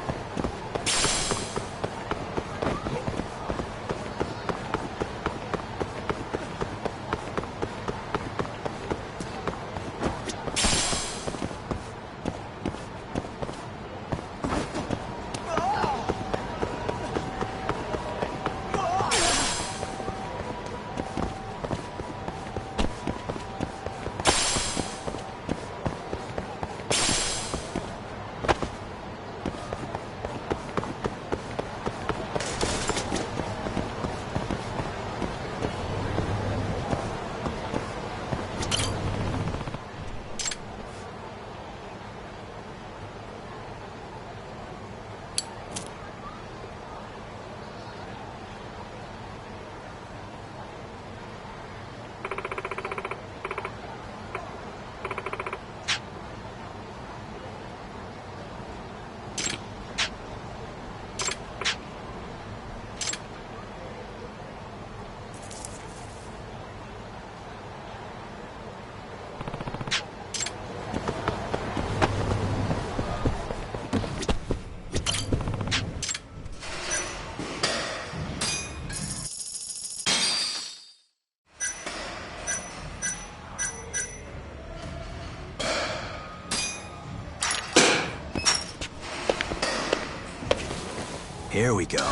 Here we go.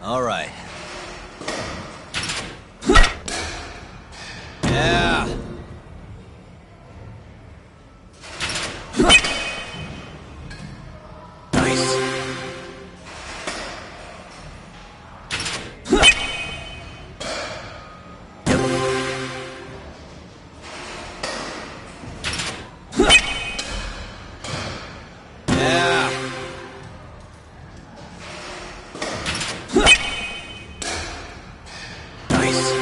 All right. Yeah. Nice. Yeah. Nice.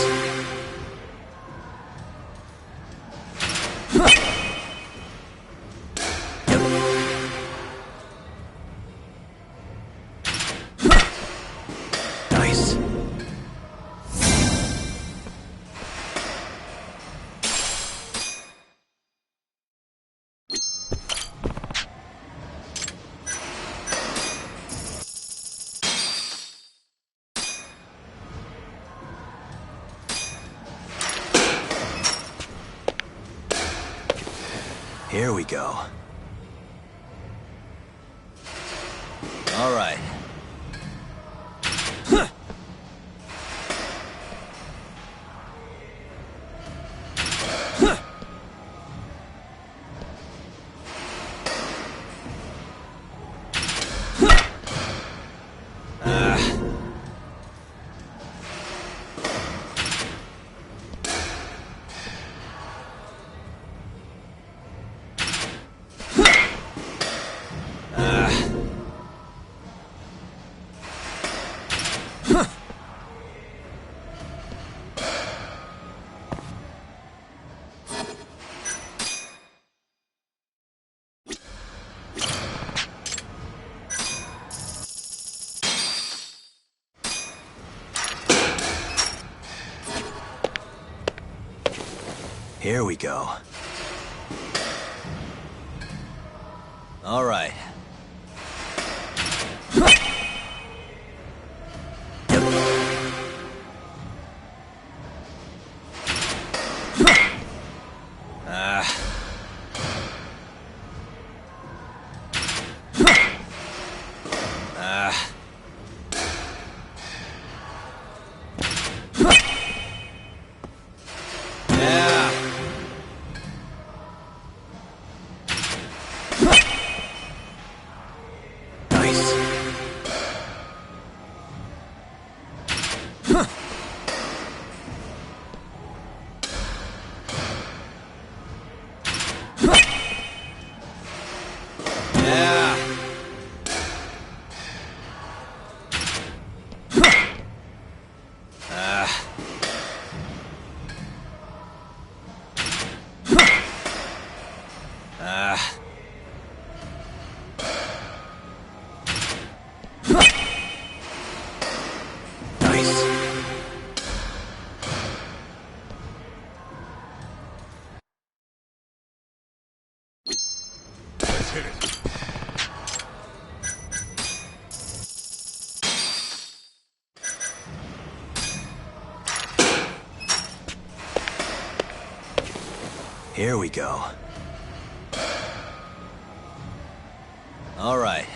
Nice. Nice. Here we go. All right. Here we go. All right. Here we go. All right.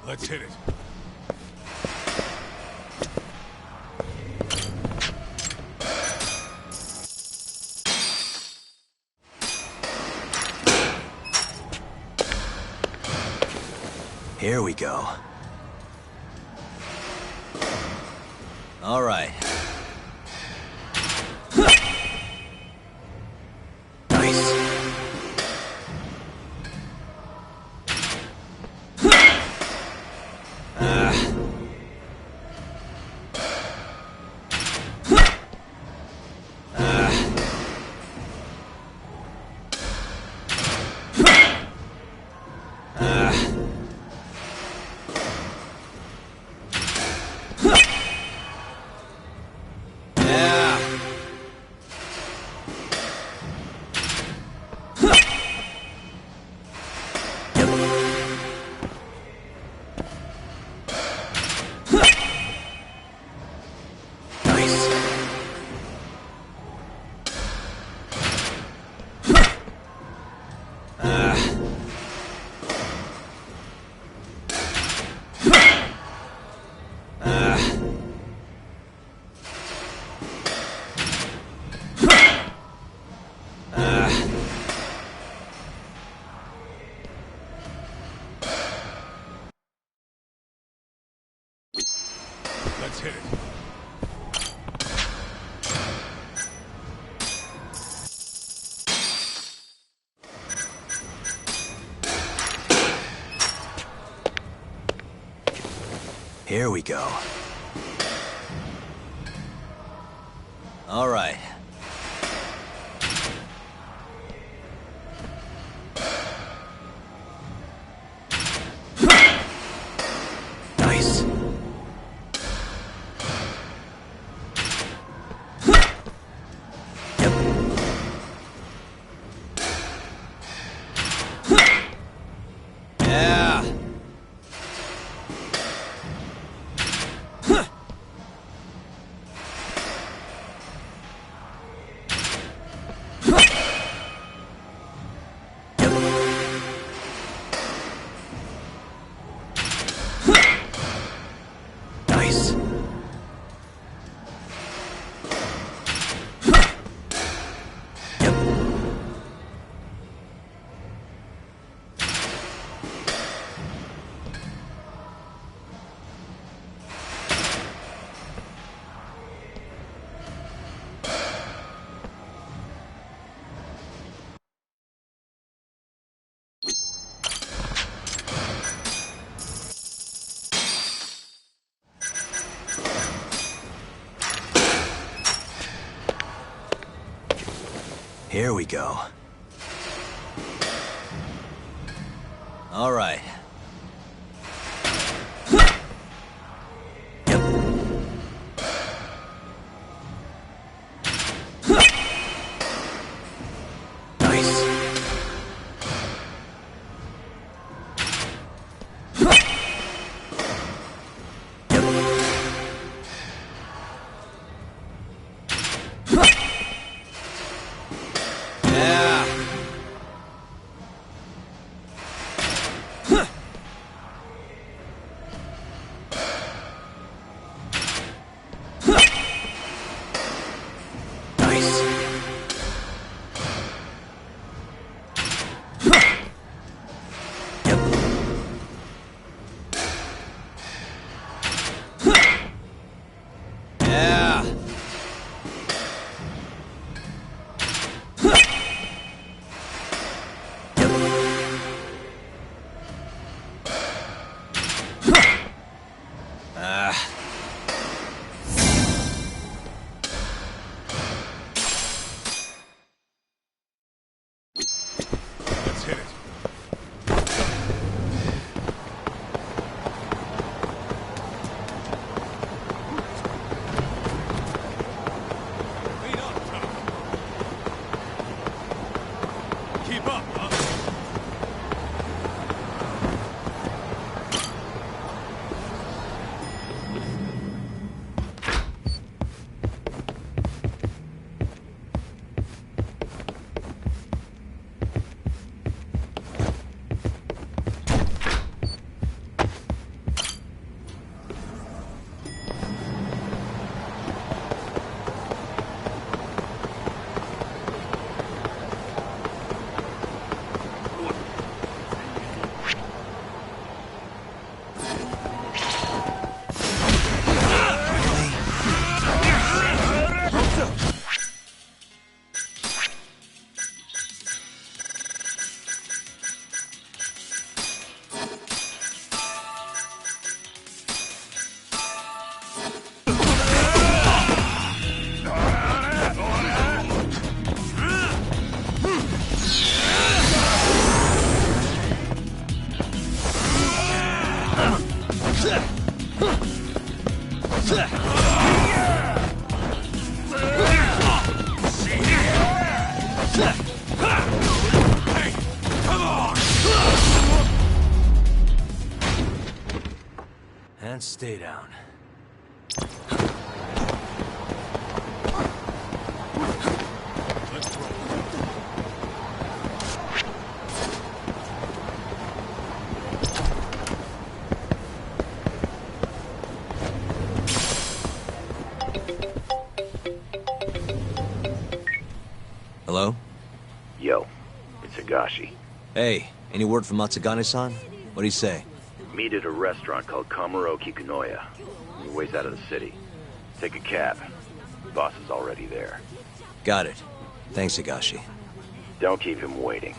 Let's hit it. Here we go. All right. Let's hit it. Here we go. All right. Nice. Yeah. Nice. Here we go. All right. Nice. Yeah. Hey, come on! And stay down. Hello? Yo, it's Higashi. Hey, any word from Matsugane-san? What'd he say? Meet at a restaurant called Kamuro Kikunoya. A ways out of the city. Take a cab. Boss is already there. Got it. Thanks, Higashi. Don't keep him waiting.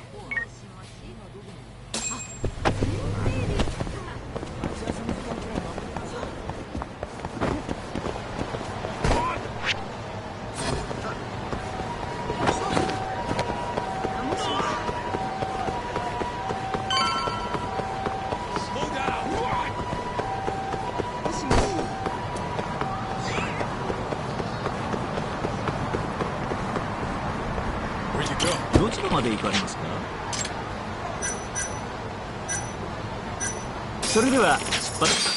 Where'd you go? どちらまで行かれますか？それでは出発。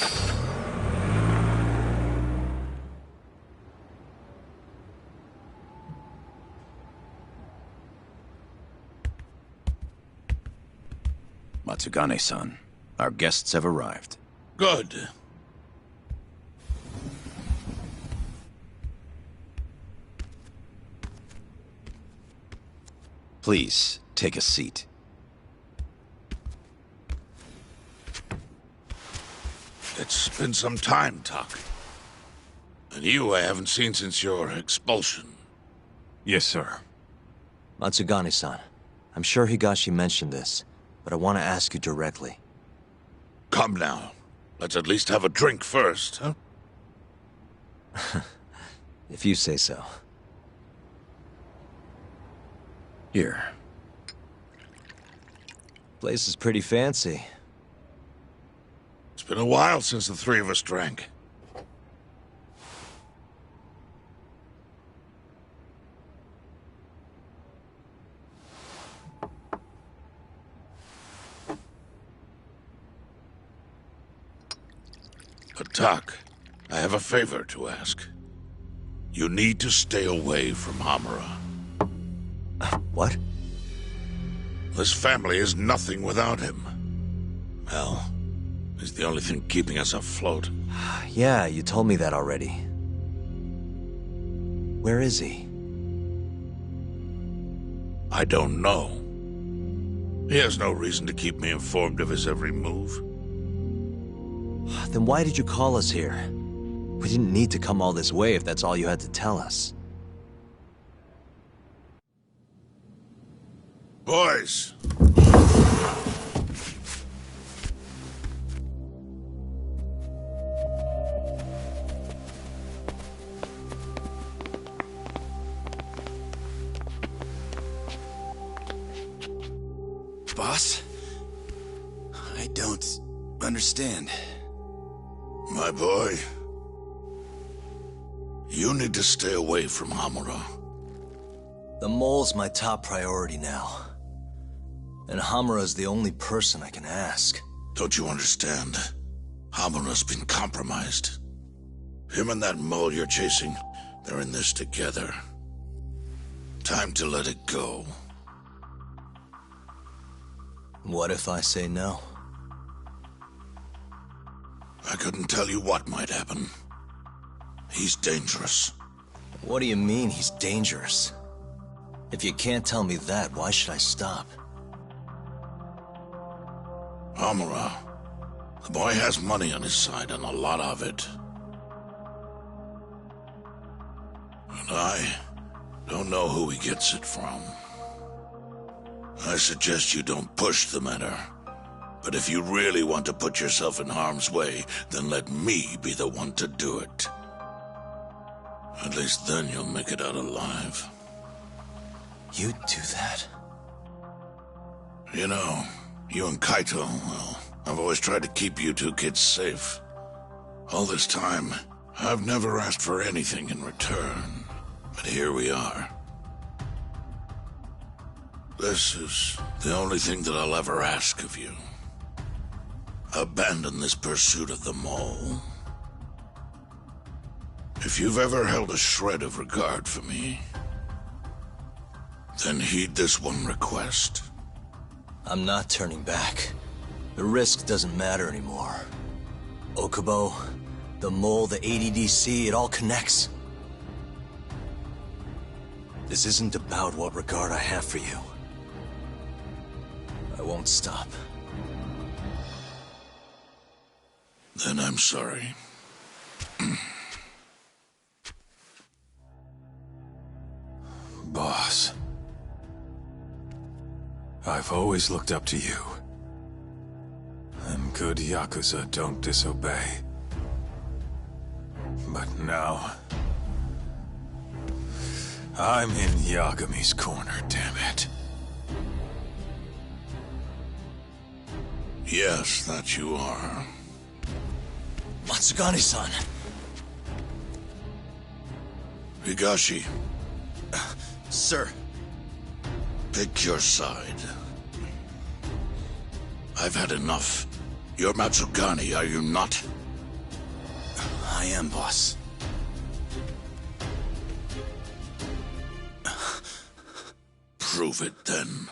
Matsugane-san, our guests have arrived. Good. Please, take a seat. It's been some time, Tak. And you I haven't seen since your expulsion. Yes, sir. Matsugane-san, I'm sure Higashi mentioned this, but I want to ask you directly. Come now. Let's at least have a drink first, huh? If you say so. Here. Place is pretty fancy. It's been a while since the three of us drank. But Tak, I have a favor to ask. You need to stay away from Hamura. What? This family is nothing without him. Well, he's the only thing keeping us afloat. Yeah, you told me that already. Where is he? I don't know. He has no reason to keep me informed of his every move. Then why did you call us here? We didn't need to come all this way if that's all you had to tell us. Boys! Boss? I don't understand. My boy, you need to stay away from Hamura. The mole's my top priority now. And Hamura's the only person I can ask. Don't you understand? Hamura's been compromised. Him and that mole you're chasing, they're in this together. Time to let it go. What if I say no? I couldn't tell you what might happen. He's dangerous. What do you mean he's dangerous? If you can't tell me that, why should I stop? Hamura. The boy has money on his side, and a lot of it. And I don't know who he gets it from. I suggest you don't push the matter. But if you really want to put yourself in harm's way, then let me be the one to do it. At least then you'll make it out alive. You'd do that? You know, you and Kaito, well, I've always tried to keep you two kids safe. All this time, I've never asked for anything in return. But here we are. This is the only thing that I'll ever ask of you. Abandon this pursuit of the mole. If you've ever held a shred of regard for me, then heed this one request. I'm not turning back. The risk doesn't matter anymore. Okubo, the mole, the ADDC, it all connects. This isn't about what regard I have for you. I won't stop. Then I'm sorry. Boss, I've always looked up to you. And good Yakuza don't disobey. But now, I'm in Yagami's corner, damn it. Yes, that you are. Matsugane-san. Higashi. Sir. Pick your side. I've had enough. You're Matsugane, are you not? I am, boss. Prove it, then.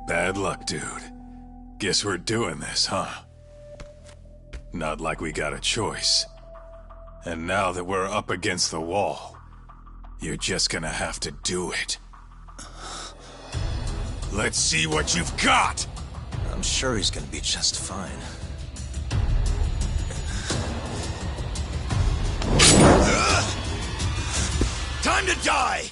Bad luck, dude. Guess we're doing this, huh? Not like we got a choice. And now that we're up against the wall, you're just gonna have to do it. Let's see what you've got! I'm sure he's gonna be just fine. Time to die!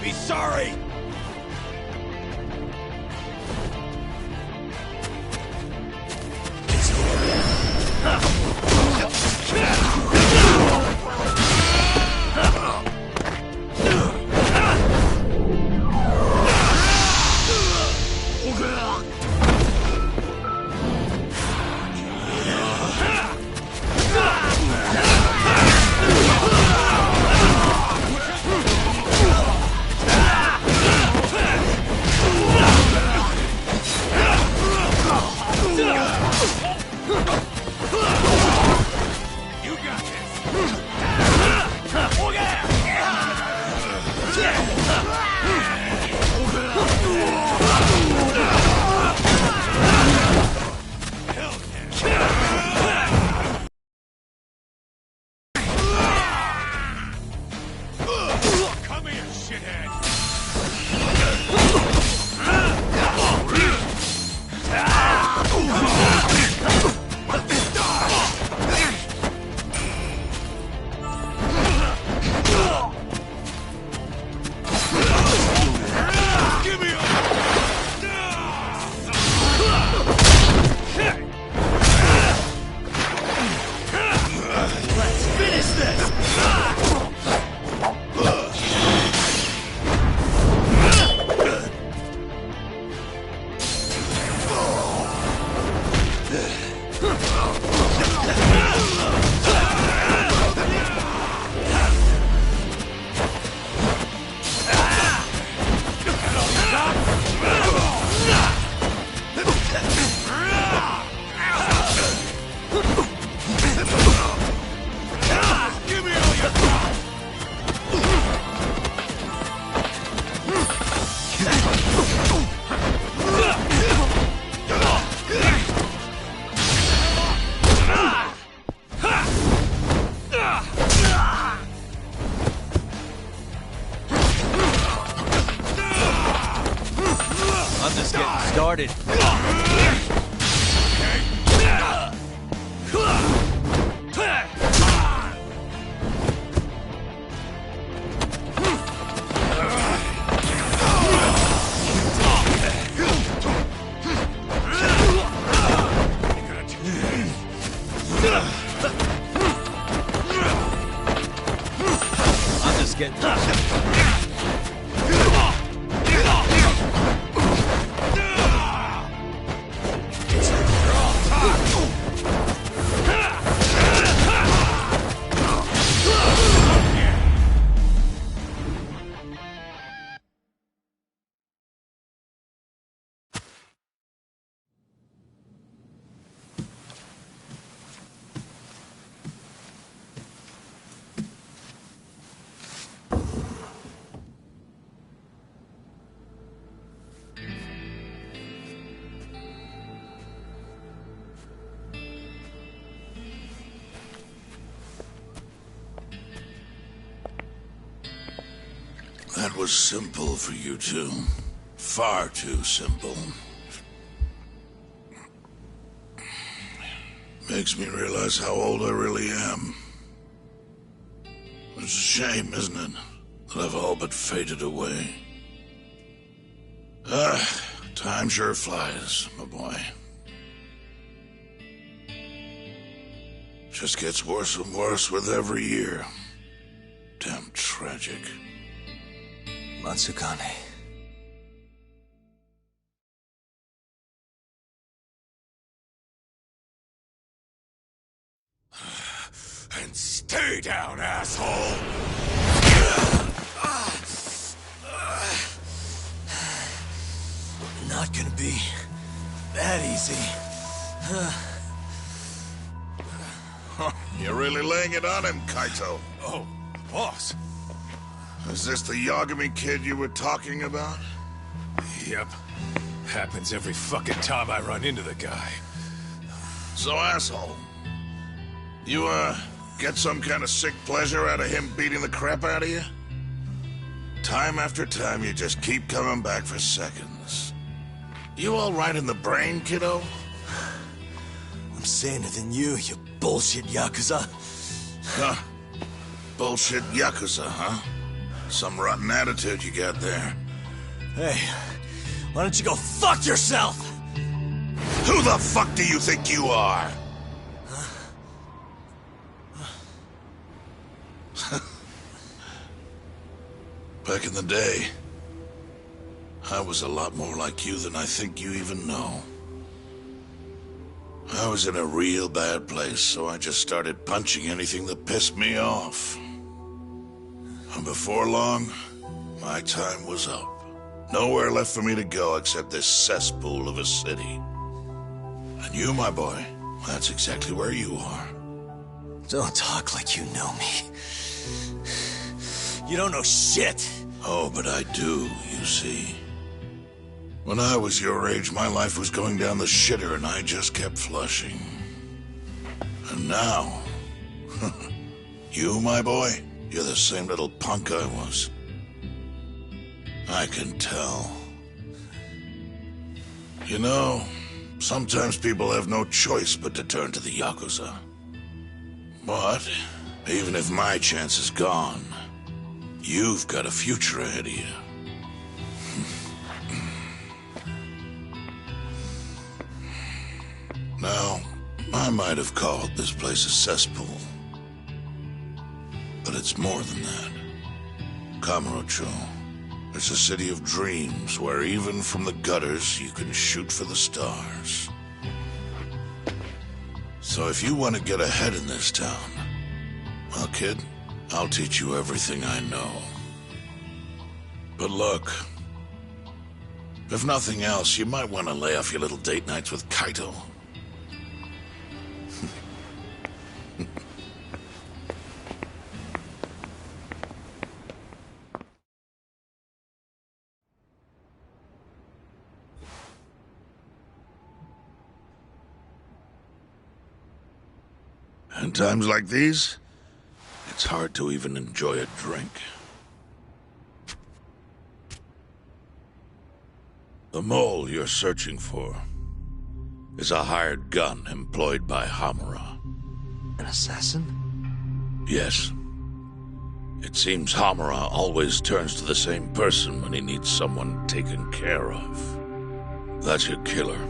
Be sorry! Started. kid. That was simple for you two. Far too simple. Makes me realize how old I really am. It's a shame, isn't it? That I've all but faded away. Time sure flies, my boy. Just gets worse and worse with every year. Damn tragic. Matsukane. And stay down, asshole! Not gonna be that easy. You're really laying it on him, Kaito. Oh, boss. Is this the Yagami kid you were talking about? Yep. Happens every fucking time I run into the guy. So, asshole, you, get some kind of sick pleasure out of him beating the crap out of you? Time after time, you just keep coming back for seconds. You all right in the brain, kiddo? I'm saner than you bullshit Yakuza. Huh. Bullshit Yakuza, huh? Some rotten attitude you got there. Hey, why don't you go fuck yourself? Who the fuck do you think you are? Back in the day, I was a lot more like you than I think you even know. I was in a real bad place, so I just started punching anything that pissed me off. And before long, my time was up. Nowhere left for me to go except this cesspool of a city. And you, my boy, that's exactly where you are. Don't talk like you know me. You don't know shit. Oh, but I do, you see. When I was your age, my life was going down the shitter and I just kept flushing. And now, you, my boy, you're the same little punk I was. I can tell. You know, sometimes people have no choice but to turn to the Yakuza. But, even if my chance is gone, you've got a future ahead of you. Now, I might have called this place a cesspool. But it's more than that. Kamurocho. It's a city of dreams where even from the gutters you can shoot for the stars. So if you want to get ahead in this town, well, kid, I'll teach you everything I know. But look, if nothing else, you might want to lay off your little date nights with Kaito. In times like these, it's hard to even enjoy a drink. The mole you're searching for is a hired gun employed by Hamura. An assassin? Yes. It seems Hamura always turns to the same person when he needs someone taken care of. That's your killer,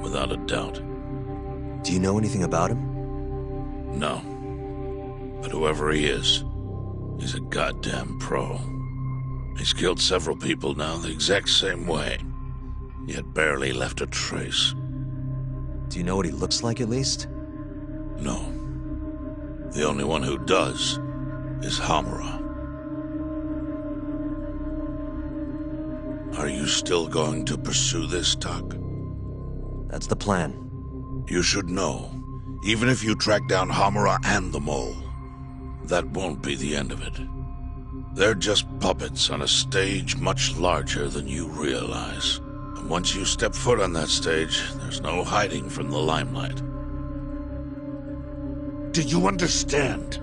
without a doubt. Do you know anything about him? No. But whoever he is, He's a goddamn pro. He's killed several people now the exact same way, yet barely left a trace. Do you know what he looks like, at least? No. The only one who does is Hamura. Are you still going to pursue this, Tak? That's the plan. You should know, even if you track down Hamura and the mole, that won't be the end of it. They're just puppets on a stage much larger than you realize. And once you step foot on that stage, there's no hiding from the limelight. Do you understand?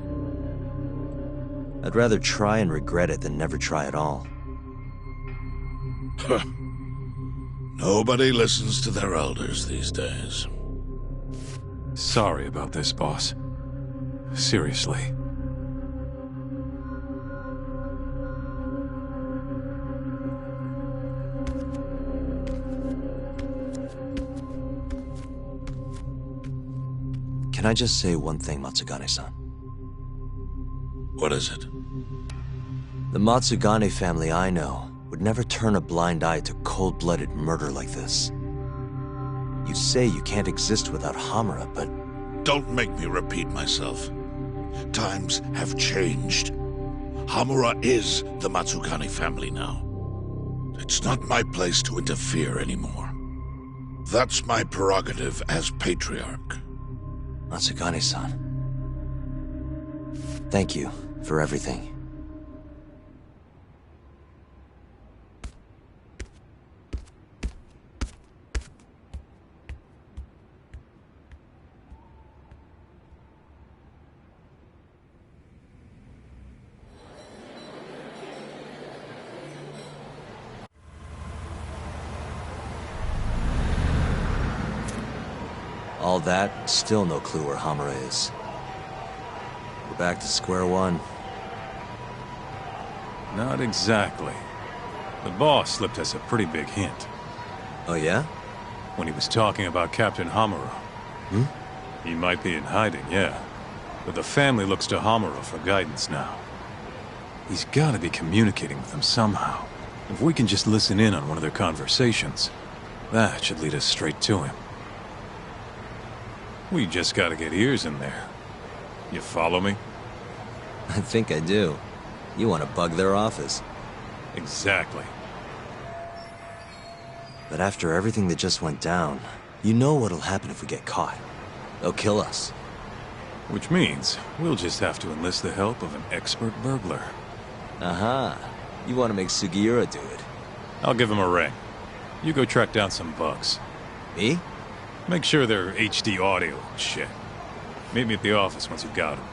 I'd rather try and regret it than never try at all. Nobody listens to their elders these days. Sorry about this, boss. Seriously. Can I just say one thing, Matsugane-san? What is it? The Matsugane family I know would never turn a blind eye to cold-blooded murder like this. You say you can't exist without Hamura, but... Don't make me repeat myself. Times have changed. Hamura is the Matsugane family now. It's not my place to interfere anymore. That's my prerogative as patriarch. Matsugane-san. Thank you for everything. All that, still no clue where Hamura is. We're back to square one. Not exactly. The boss slipped us a pretty big hint. Oh yeah? When he was talking about Captain Hamura. Hmm? He might be in hiding, yeah. But the family looks to Hamura for guidance now. He's gotta be communicating with them somehow. If we can just listen in on one of their conversations, that should lead us straight to him. We just gotta get ears in there. You follow me? I think I do. You want to bug their office. Exactly. But after everything that just went down, you know what'll happen if we get caught. They'll kill us. Which means we'll just have to enlist the help of an expert burglar. Aha. You want to make Sugiura do it. I'll give him a ring. You go track down some bugs. Me? Make sure they're HD audio and shit. Meet me at the office once you've got them.